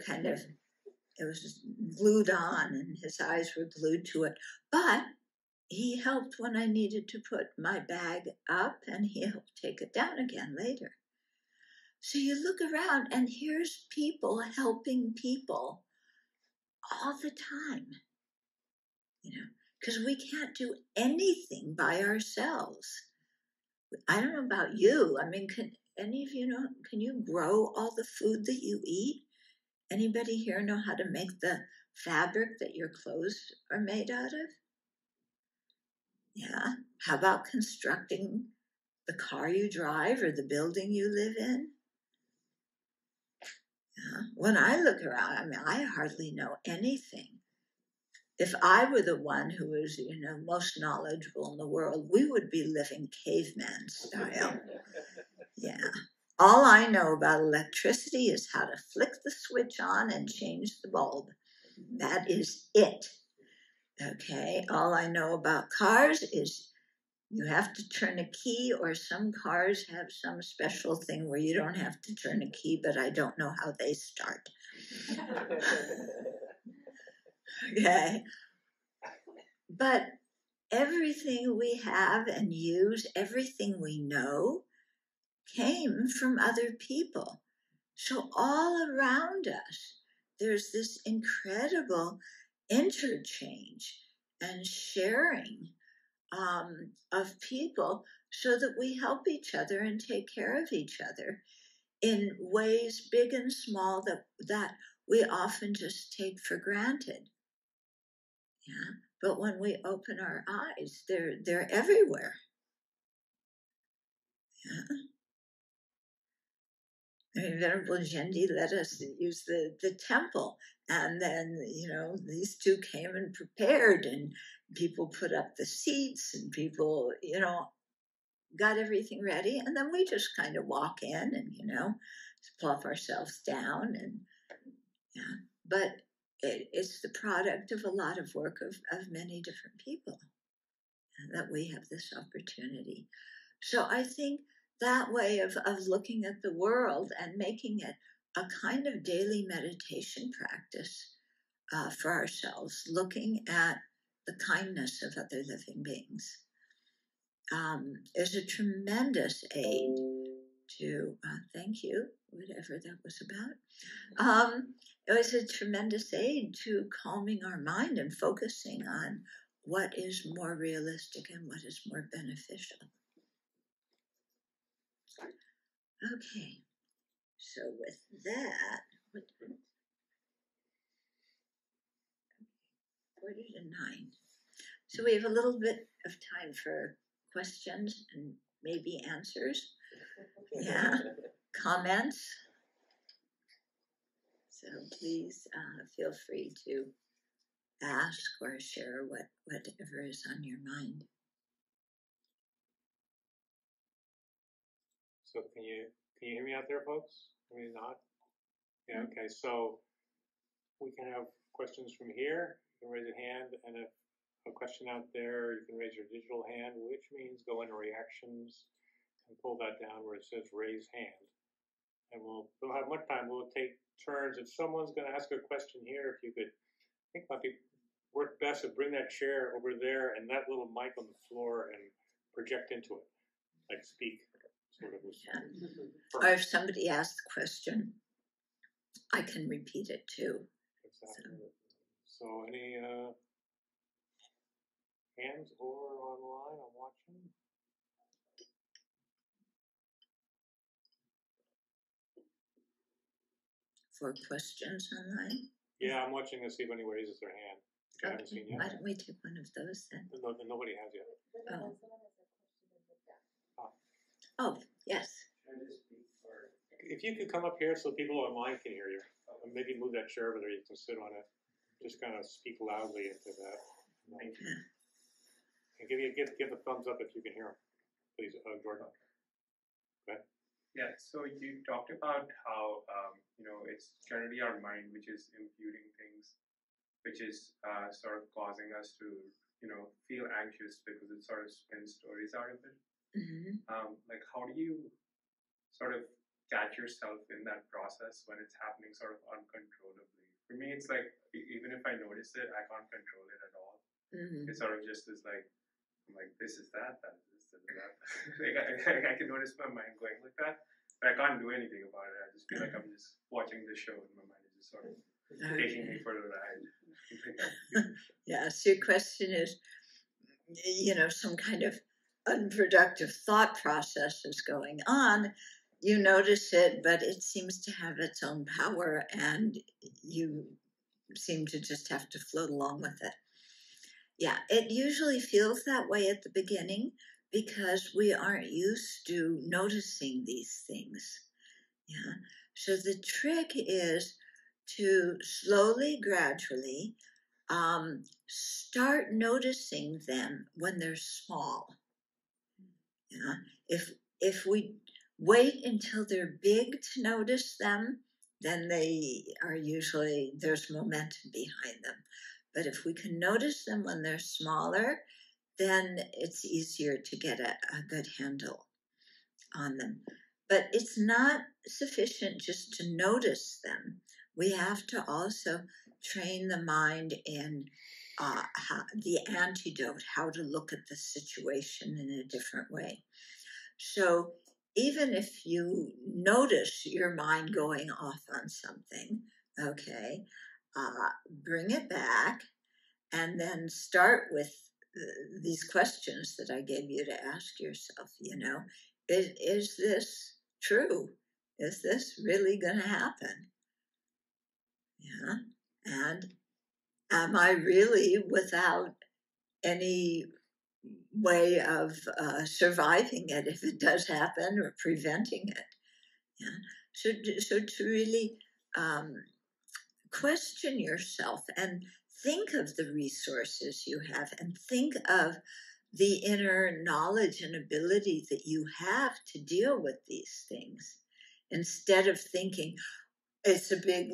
kind of, it was just glued on and his eyes were glued to it. But he helped when I needed to put my bag up, and he helped take it down again later. So you look around and here's people helping people all the time, because we can't do anything by ourselves. I don't know about you. I mean, can any of you can you grow all the food that you eat? Anybody here know how to make the fabric that your clothes are made out of? Yeah. How about constructing the car you drive or the building you live in? Yeah. When I look around, I hardly know anything. If I were the one who was, most knowledgeable in the world, we would be living caveman style. Yeah. All I know about electricity is how to flick the switch on and change the bulb. That is it. Okay. All I know about cars is you have to turn a key, or some cars have some special thing where you don't have to turn a key, but I don't know how they start. Okay. But everything we have and use, everything we know, came from other people. So all around us, there's this incredible interchange and sharing of people so that we help each other and take care of each other in ways big and small that we often just take for granted. Yeah. But when we open our eyes, they're everywhere. Yeah. Venerable Jendi let us use the temple, and then these two came and prepared, and people put up the seats, and people got everything ready, and then we just kind of walk in and plop ourselves down, and yeah. But it's the product of a lot of work of many different people that we have this opportunity. So I think that way of looking at the world and making it a kind of daily meditation practice for ourselves, looking at the kindness of other living beings, is a tremendous aid to, thank you, whatever that was about. It was a tremendous aid to calming our mind and focusing on what is more realistic and what is more beneficial. Okay, so with that, 8:40 to 9. So we have a little bit of time for questions and maybe answers. Yeah, comments. So please feel free to ask or share whatever is on your mind. So can you hear me out there, folks? I mean, not? Yeah, okay. So we can have questions from here. You can raise a hand, and if a question out there, you can raise your digital hand, which means go into reactions and pull that down where it says raise hand. And we'll have much time. We'll take turns. If someone's going to ask a question here, if you could think about the work best to bring that chair over there and that little mic on the floor and project into it, like speak, sort of. Or if somebody asks the question, I can repeat it too. Exactly. So any hands or online? I'm watching. For questions online? Yeah, I'm watching to see if anybody raises their hand. I haven't seen yet. Why don't we take one of those then? No, nobody has yet. Oh, yes. If you could come up here so people online can hear you, maybe move that chair over there. You can sit on it. Just kind of speak loudly into that. And give a thumbs up if you can hear them, please, Jordan. Go ahead. Yeah. So you talked about how it's generally our mind which is imputing things, which is sort of causing us to feel anxious because it sort of spins stories out of it. Mm-hmm. Like, how do you sort of catch yourself in that process when it's happening sort of uncontrollably? For me, it's like, even if I notice it, I can't control it at all. Mm-hmm. It sort of just is like, I'm like, this is that, that is this, that is that. Like, I can notice my mind going like that, but I can't do anything about it. I just feel like I'm just watching the show and my mind is just sort of taking me for the ride. Yeah, so your question is, some kind of unproductive thought process is going on. You notice it, but it seems to have its own power, and you seem to just have to float along with it. Yeah, it usually feels that way at the beginning because we aren't used to noticing these things. Yeah, so the trick is to slowly, gradually start noticing them when they're small. Yeah, if we wait until they're big to notice them, then they are usually, there's momentum behind them. But if we can notice them when they're smaller, then it's easier to get a good handle on them. But it's not sufficient just to notice them. We have to also train the mind in the antidote, how to look at the situation in a different way. So even if you notice your mind going off on something, okay, bring it back and then start with these questions that I gave you to ask yourself, is this true? Is this really going to happen? Yeah. And am I really without any way of surviving it if it does happen, or preventing it? Yeah. So to really question yourself and think of the resources you have, and think of the inner knowledge and ability that you have to deal with these things, instead of thinking it's a big,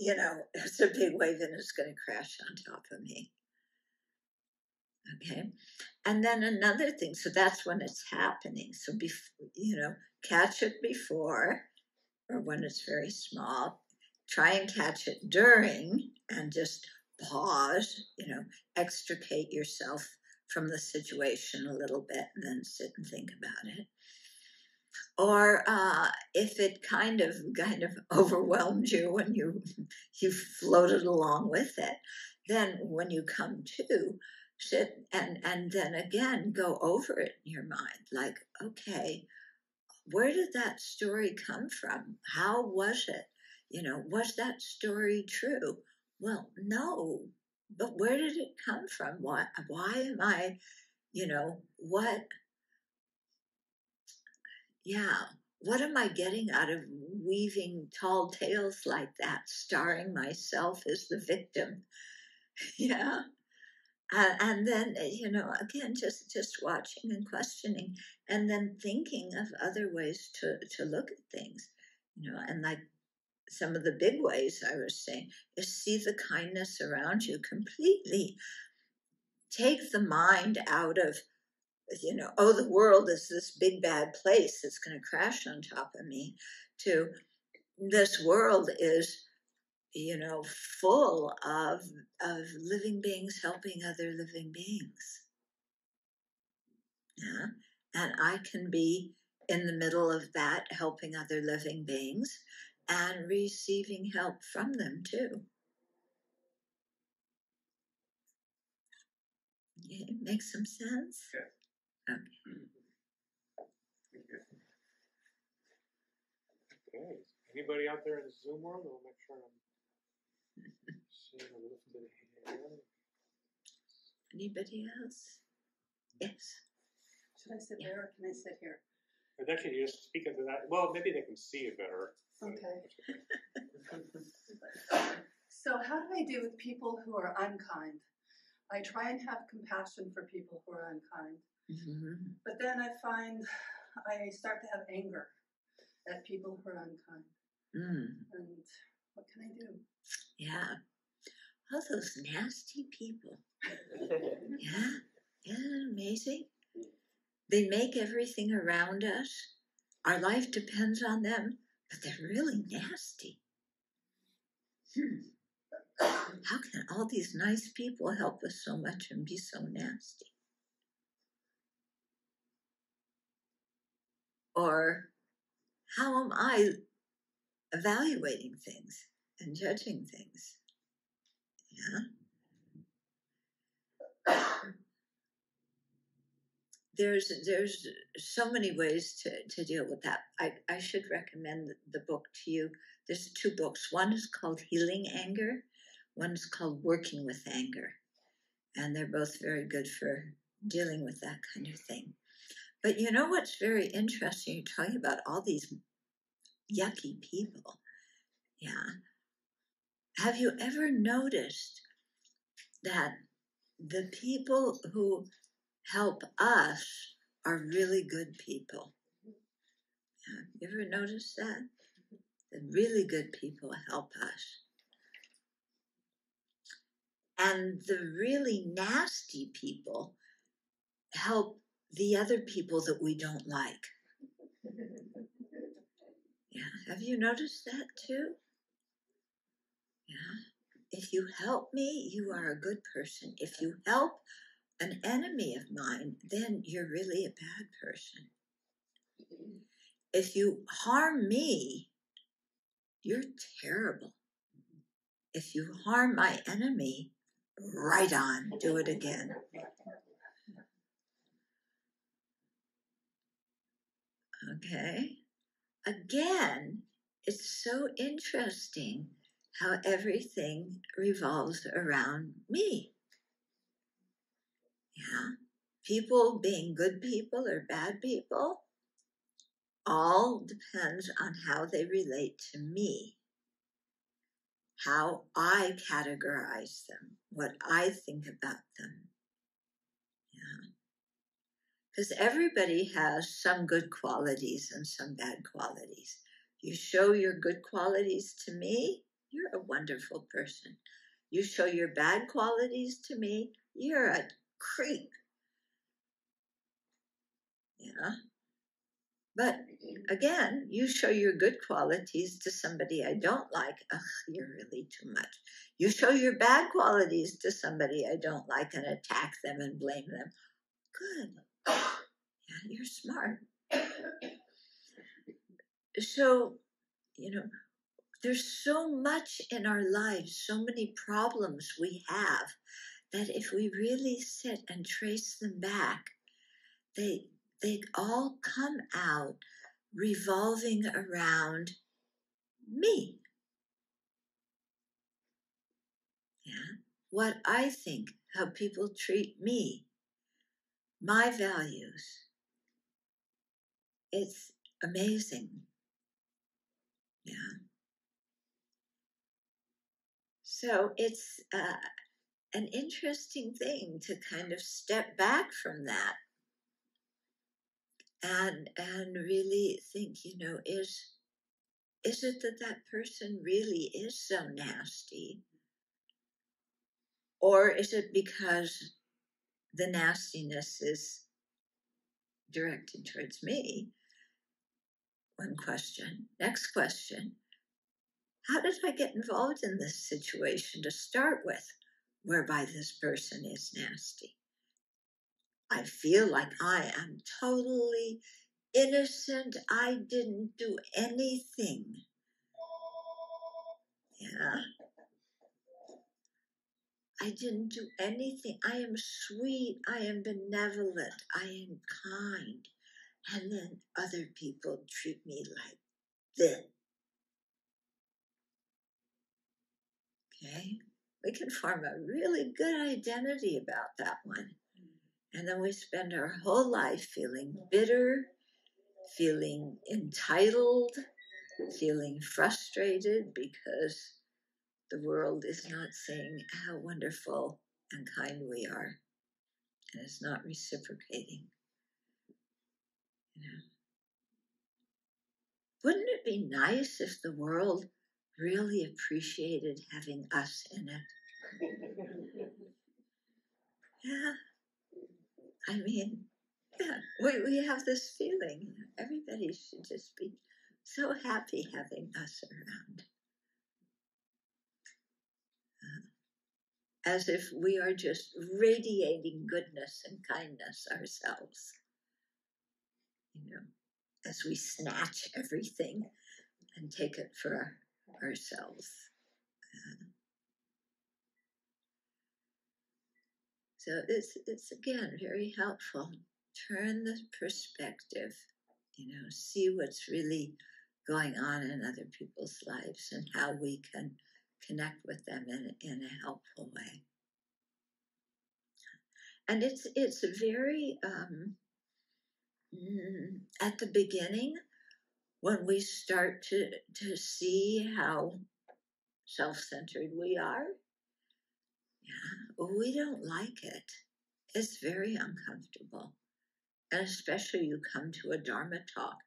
it's a big wave and it's going to crash on top of me. Okay. And then another thing, so that's when it's happening. So, catch it before, or when it's very small. Try and catch it during, and just pause, extricate yourself from the situation a little bit, and then sit and think about it. Or if it kind of overwhelmed you when you floated along with it, then when you come to, sit and then again go over it in your mind. Like, okay, where did that story come from? How was it? Was that story true? Well, no, but where did it come from? Why am I, what? Yeah, what am I getting out of weaving tall tales like that, starring myself as the victim? Yeah. And then, again, just watching and questioning, and then thinking of other ways to look at things, and like some of the big ways I was saying is see the kindness around you completely take the mind out of, oh, the world is this big bad place that's going to crash on top of me, to this world is, full of living beings helping other living beings. Yeah. And I can be in the middle of that, helping other living beings and receiving help from them too. Yeah, it makes some sense? Yeah. Okay. Okay. Anybody out there in the Zoom world? I'll make sure I'm seeing a lifted hand. Anybody else? Yes. Should I sit there or can I sit here? But actually, you just speak into that. Well, maybe they can see it better. Okay. So how do I deal with people who are unkind? I try and have compassion for people who are unkind. Mm-hmm. But then I find I start to have anger at people who are unkind. And what can I do? Yeah. All those nasty people. Yeah. Isn't it amazing? They make everything around us. Our life depends on them, but they're really nasty. How can all these nice people help us so much and be so nasty? Or how am I evaluating things and judging things? Yeah. There's so many ways to deal with that. I should recommend the book to you. There's 2 books. One is called Healing Anger. One is called Working with Anger. And they're both very good for dealing with that kind of thing. But you know what's very interesting? You're talking about all these yucky people. Yeah. Have you ever noticed that the people who help us are really good people? Yeah. You ever noticed that? The really good people help us. And the really nasty people help the other people that we don't like. Yeah. Have you noticed that too? Yeah. If you help me, you are a good person. If you help an enemy of mine, then you're really a bad person. If you harm me, you're terrible. If you harm my enemy, right on, do it again. Okay. Again, it's so interesting how everything revolves around me. Yeah. People being good people or bad people all depends on how they relate to me, how I categorize them, what I think about them. Yeah. Because everybody has some good qualities and some bad qualities. You show your good qualities to me, you're a wonderful person. You show your bad qualities to me, you're a creep. Yeah. But again, you show your good qualities to somebody I don't like, you're really too much. You show your bad qualities to somebody I don't like and attack them and blame them. Good. Yeah, you're smart. So, there's so much in our lives, so many problems we have, that if we really sit and trace them back, they all come out revolving around me. Yeah. What I think, how people treat me, my values. It's amazing. Yeah. So it's an interesting thing to kind of step back from that and really think, is it that person really is so nasty? Or is it because the nastiness is directed towards me. One question. Next question. How did I get involved in this situation to start with, whereby this person is nasty? I feel like I am totally innocent. I didn't do anything. Yeah. I didn't do anything. I am sweet. I am benevolent. I am kind. And then other people treat me like this. Okay? We can form a really good identity about that one. And then we spend our whole life feeling bitter, feeling entitled, feeling frustrated because the world is not seeing how wonderful and kind we are, and it's not reciprocating. You know? Wouldn't it be nice if the world really appreciated having us in it? Yeah. I mean, yeah, we have this feeling. Everybody should just be so happy having us around. As if we are just radiating goodness and kindness ourselves. You know, as we snatch everything and take it for ourselves. So it's again very helpful. Turn the perspective, you know, see what's really going on in other people's lives and how we can connect with them in a helpful way. And it's very, at the beginning, when we start to see how self-centered we are, yeah, we don't like it. It's very uncomfortable. And especially you come to a Dharma talk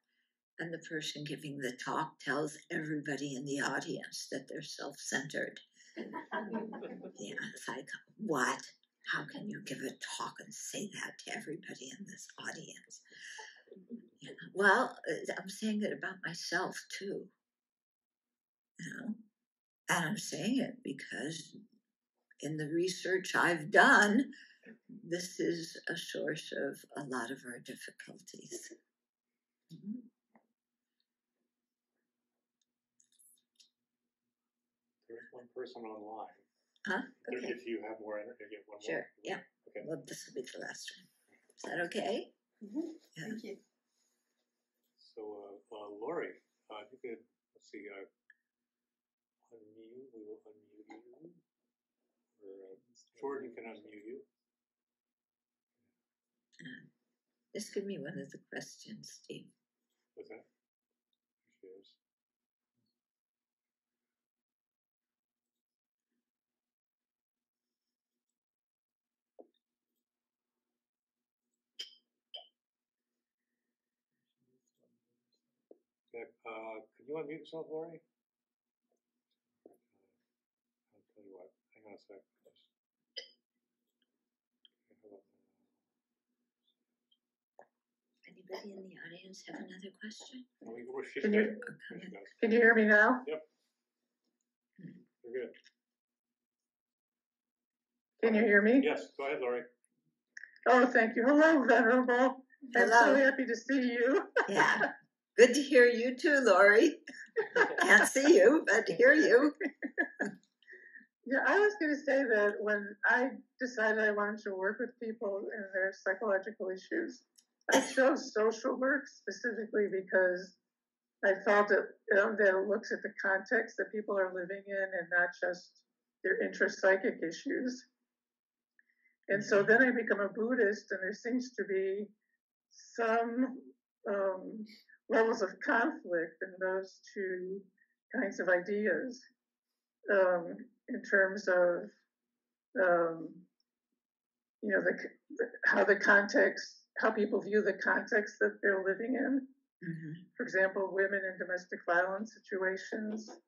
and the person giving the talk tells everybody in the audience that they're self-centered. Yeah, it's like, what? How can you give a talk and say that to everybody in this audience? Yeah. Well, I'm saying it about myself too. You know? And I'm saying it because in the research I've done, this is a source of a lot of our difficulties. Mm-hmm. There's one person online. Huh? Okay. If you have more energy, get one sure. more. Yeah. Okay. Well, this will be the last one. Is that okay? Mm-hmm. Yeah. Thank you. So, Lori, you could, let's see, unmute, we will unmute you. Or Jordan can unmute you. Just give me one of the questions, Steve. What's that? There she is. Yeah, can you unmute yourself, Lori? I'll tell you what. Hang on a sec. Anybody in the audience have another question? Can you hear me now? Yep. You're good. Can you hear me? Yes, go ahead, Lori. Oh, thank you. Hello, Venerable. I'm Hello. so happy to see you. Yeah. Good to hear you too, Lori. Can't see you, but hear you. Yeah, I was going to say that when I decided I wanted to work with people in their psychological issues, I chose social work specifically because I felt that it looks at the context that people are living in and not just their intrapsychic issues. And so then I become a Buddhist, and there seems to be some levels of conflict in those two kinds of ideas in terms of how people view the context that they're living in. Mm-hmm. For example, women in domestic violence situations.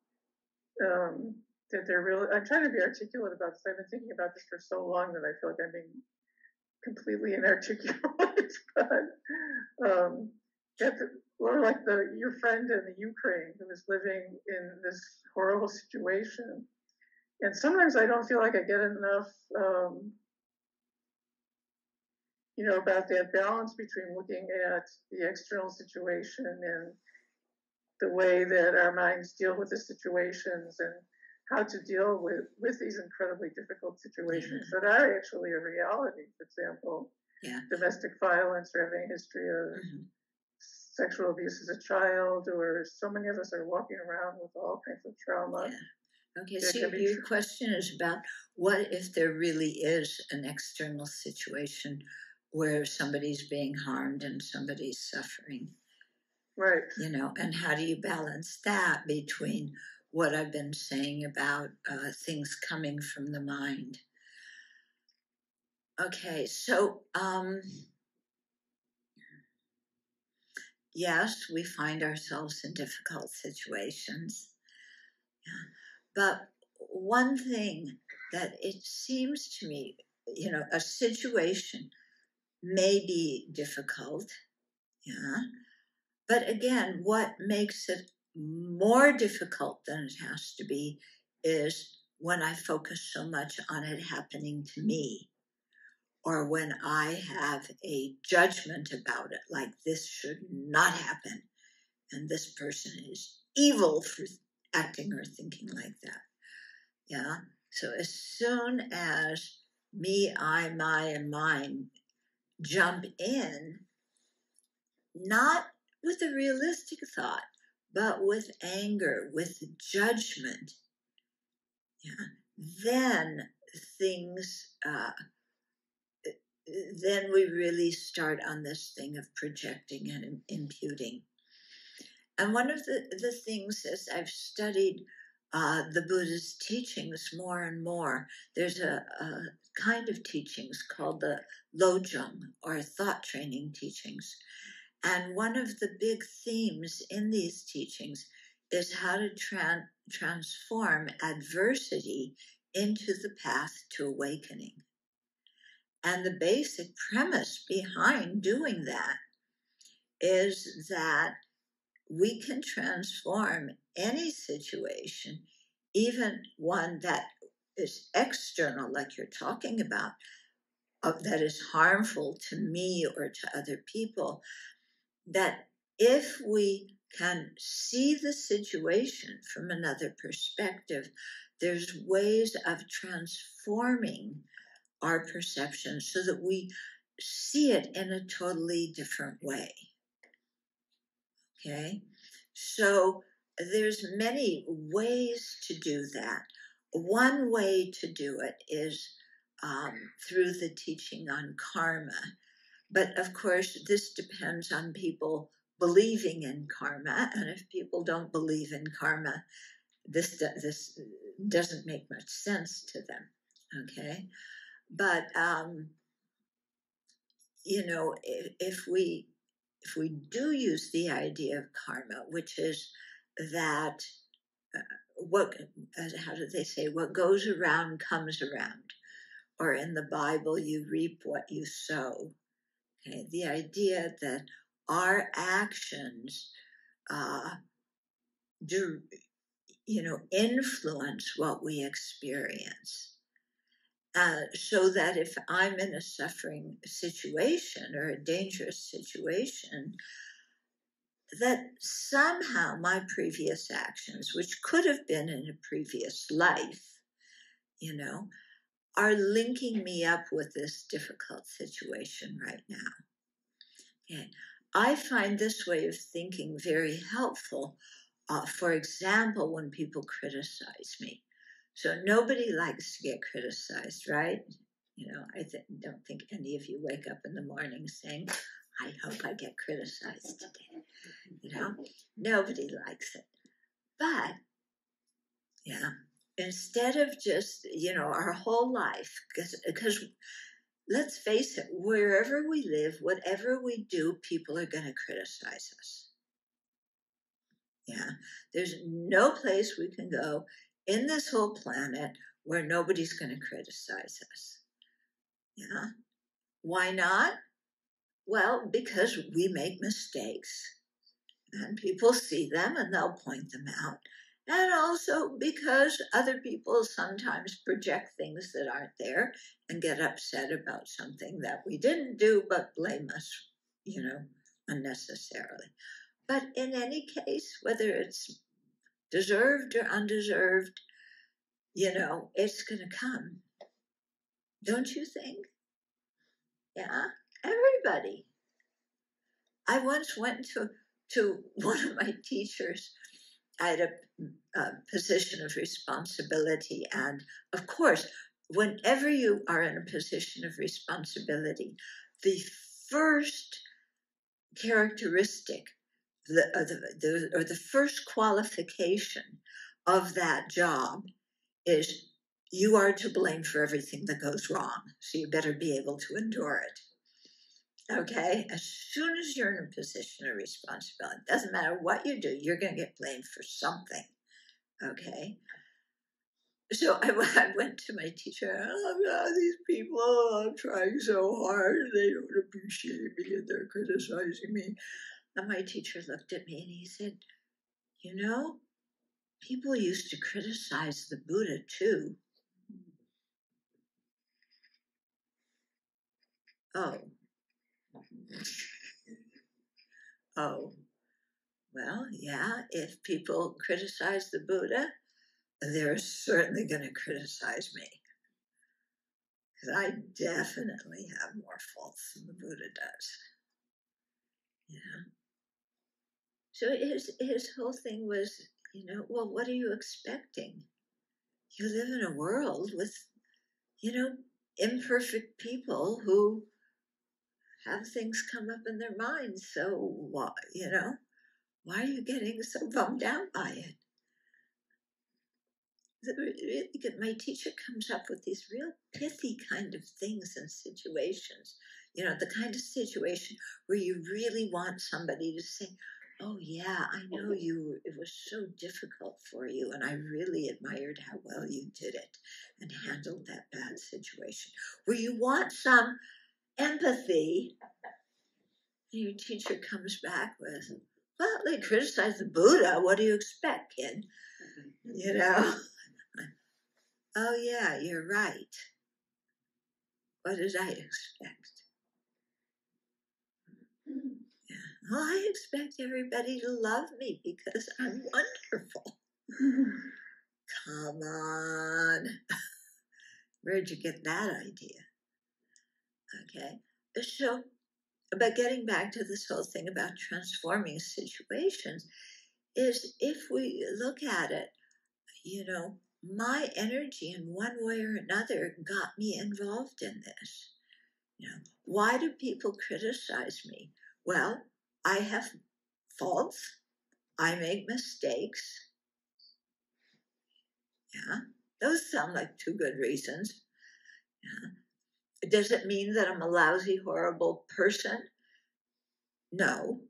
That they're really. I'm trying to be articulate about this. I've been thinking about this for so long that I feel like I'm being completely inarticulate, but or like your friend in the Ukraine who was living in this horrible situation. And sometimes I don't feel like I get enough, about that balance between looking at the external situation and the way that our minds deal with the situations and how to deal with these incredibly difficult situations that are actually a reality. For example, domestic violence, or having a history of sexual abuse as a child, or so many of us are walking around with all kinds of trauma. Okay, so your question is about what if there really is an external situation where somebody's being harmed and somebody's suffering. Right. And how do you balance that between what I've been saying about things coming from the mind? Okay, so yes, we find ourselves in difficult situations. But one thing that it seems to me, a situation may be difficult, but again, what makes it more difficult than it has to be is when I focus so much on it happening to me, or when I have a judgment about it, like this should not happen, and this person is evil for acting or thinking like that. So as soon as me, I, my, and mine jump in, not with a realistic thought, but with anger, with judgment, then things, then we really start on this thing of projecting and imputing. And one of the things, as I've studied the Buddhist teachings more and more, there's a kind of teachings called the Lojong, or thought training teachings. And one of the big themes in these teachings is how to transform adversity into the path to awakening. And the basic premise behind doing that is that we can transform any situation, even one that is external, like you're talking about, that is harmful to me or to other people, that if we can see the situation from another perspective, there's ways of transforming our perception so that we see it in a totally different way. Okay? So there's many ways to do that. One way to do it is through the teaching on karma. But of course, this depends on people believing in karma. And if people don't believe in karma, this doesn't make much sense to them. Okay? But, if we do use the idea of karma, which is that how do they say, what goes around comes around, or in the Bible, you reap what you sow. Okay, the idea that our actions influence what we experience. So that if I'm in a suffering situation or a dangerous situation, that somehow my previous actions, which could have been in a previous life, are linking me up with this difficult situation right now. Okay. I find this way of thinking very helpful. For example, when people criticize me. So nobody likes to get criticized, right? I don't think any of you wake up in the morning saying, I hope I get criticized today. Nobody likes it. But, instead of just, our whole life, because let's face it, wherever we live, whatever we do, people are going to criticize us. There's no place we can go in this whole planet where nobody's going to criticize us. Why not? Well, because we make mistakes and people see them and they'll point them out. And also because other people sometimes project things that aren't there and get upset about something that we didn't do, but blame us, unnecessarily. But in any case, whether it's deserved or undeserved, it's going to come. Don't you think? Yeah, everybody. I once went to one of my teachers. I had a position of responsibility. And of course, whenever you are in a position of responsibility, the first characteristic or the first qualification of that job is you are to blame for everything that goes wrong. So you better be able to endure it. Okay, as soon as you're in a position of responsibility, it doesn't matter what you do, you're going to get blamed for something. Okay, so I went to my teacher. These people, I'm trying so hard, they don't appreciate me and they're criticizing me. And my teacher looked at me and he said, people used to criticize the Buddha too. Oh, well, yeah, if people criticize the Buddha, they're certainly going to criticize me. Because I definitely have more faults than the Buddha does. So his whole thing was, well, what are you expecting? You live in a world with, imperfect people who have things come up in their minds. So, why are you getting so bummed out by it? My teacher comes up with these real pithy kind of things and situations. The kind of situation where you really want somebody to say, oh yeah, I know it was so difficult for you and I really admired how well you did it and handled that bad situation. Where you want some empathy, and your teacher comes back with, well, they criticize the Buddha. What do you expect, kid? Oh yeah, you're right. What did I expect? Well, I expect everybody to love me because I'm wonderful. Come on. Where'd you get that idea? Okay. So, but getting back to this whole thing about transforming situations is if we look at it, my energy in one way or another got me involved in this. Why do people criticize me? Well, I have faults. I make mistakes. Yeah, those sound like two good reasons. Yeah. Does it mean that I'm a lousy, horrible person? No.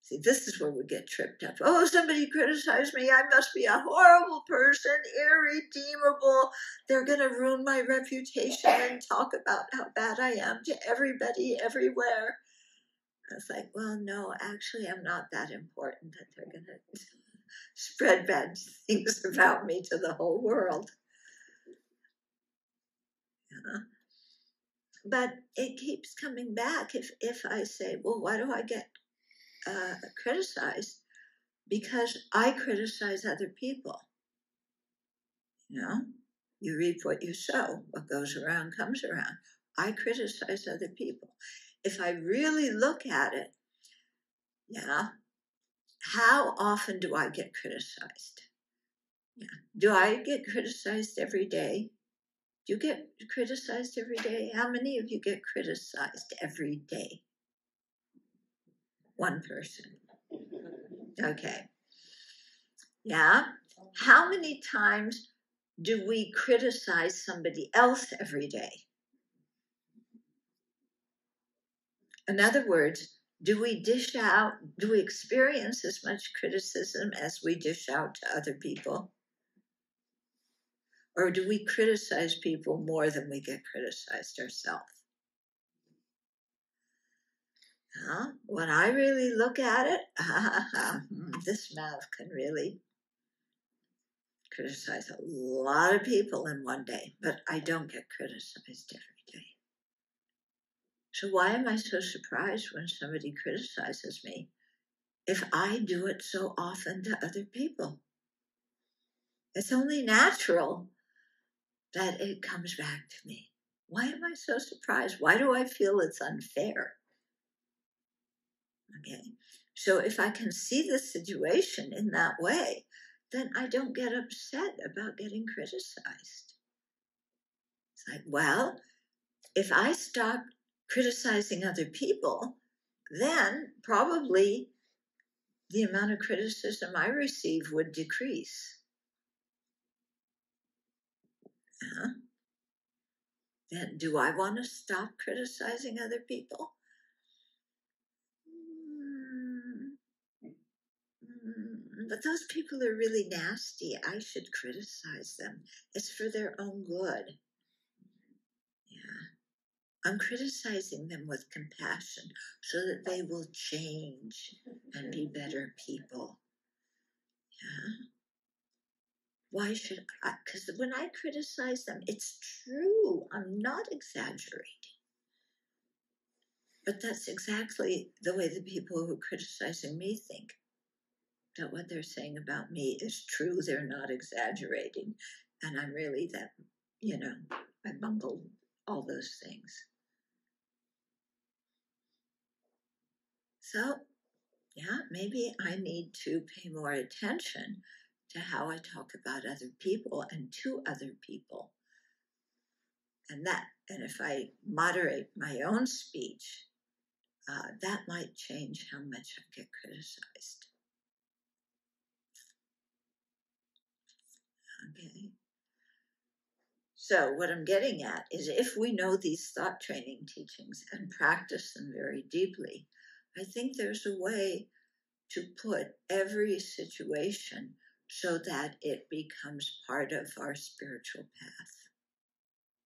See, this is where we get tripped up. Oh, somebody criticized me. I must be a horrible person, irredeemable. They're going to ruin my reputation and talk about how bad I am to everybody, everywhere. It's like, well, no, actually, I'm not that important that they're going to spread bad things about me to the whole world. Yeah. But it keeps coming back if I say, well, why do I get criticized? Because I criticize other people. You reap what you sow. What goes around comes around. I criticize other people. If I really look at it, how often do I get criticized? Do I get criticized every day? Do you get criticized every day? How many of you get criticized every day? One person. Okay. Yeah. How many times do we criticize somebody else every day? In other words, do we experience as much criticism as we dish out to other people? Or do we criticize people more than we get criticized ourselves? When I really look at it, this mouth can really criticize a lot of people in one day, but I don't get criticized every day. So why am I so surprised when somebody criticizes me if I do it so often to other people? It's only natural that it comes back to me. Why am I so surprised? Why do I feel it's unfair? Okay, so if I can see the situation in that way, then I don't get upset about getting criticized. It's like, well, if I stop criticizing other people, then probably the amount of criticism I receive would decrease. Then do I want to stop criticizing other people? But those people are really nasty. I should criticize them. It's for their own good. Yeah. I'm criticizing them with compassion so that they will change and be better people. Yeah. Why should I? Because when I criticize them, it's true. I'm not exaggerating. But that's exactly the way the people who are criticizing me think. That what they're saying about me is true. They're not exaggerating. And I'm really that, I bungled all those things. So, yeah, maybe I need to pay more attention to how I talk about other people and to other people. And if I moderate my own speech, that might change how much I get criticized. Okay. So what I'm getting at is if we know these thought training teachings and practice them very deeply, I think there's a way to put every situation so that it becomes part of our spiritual path.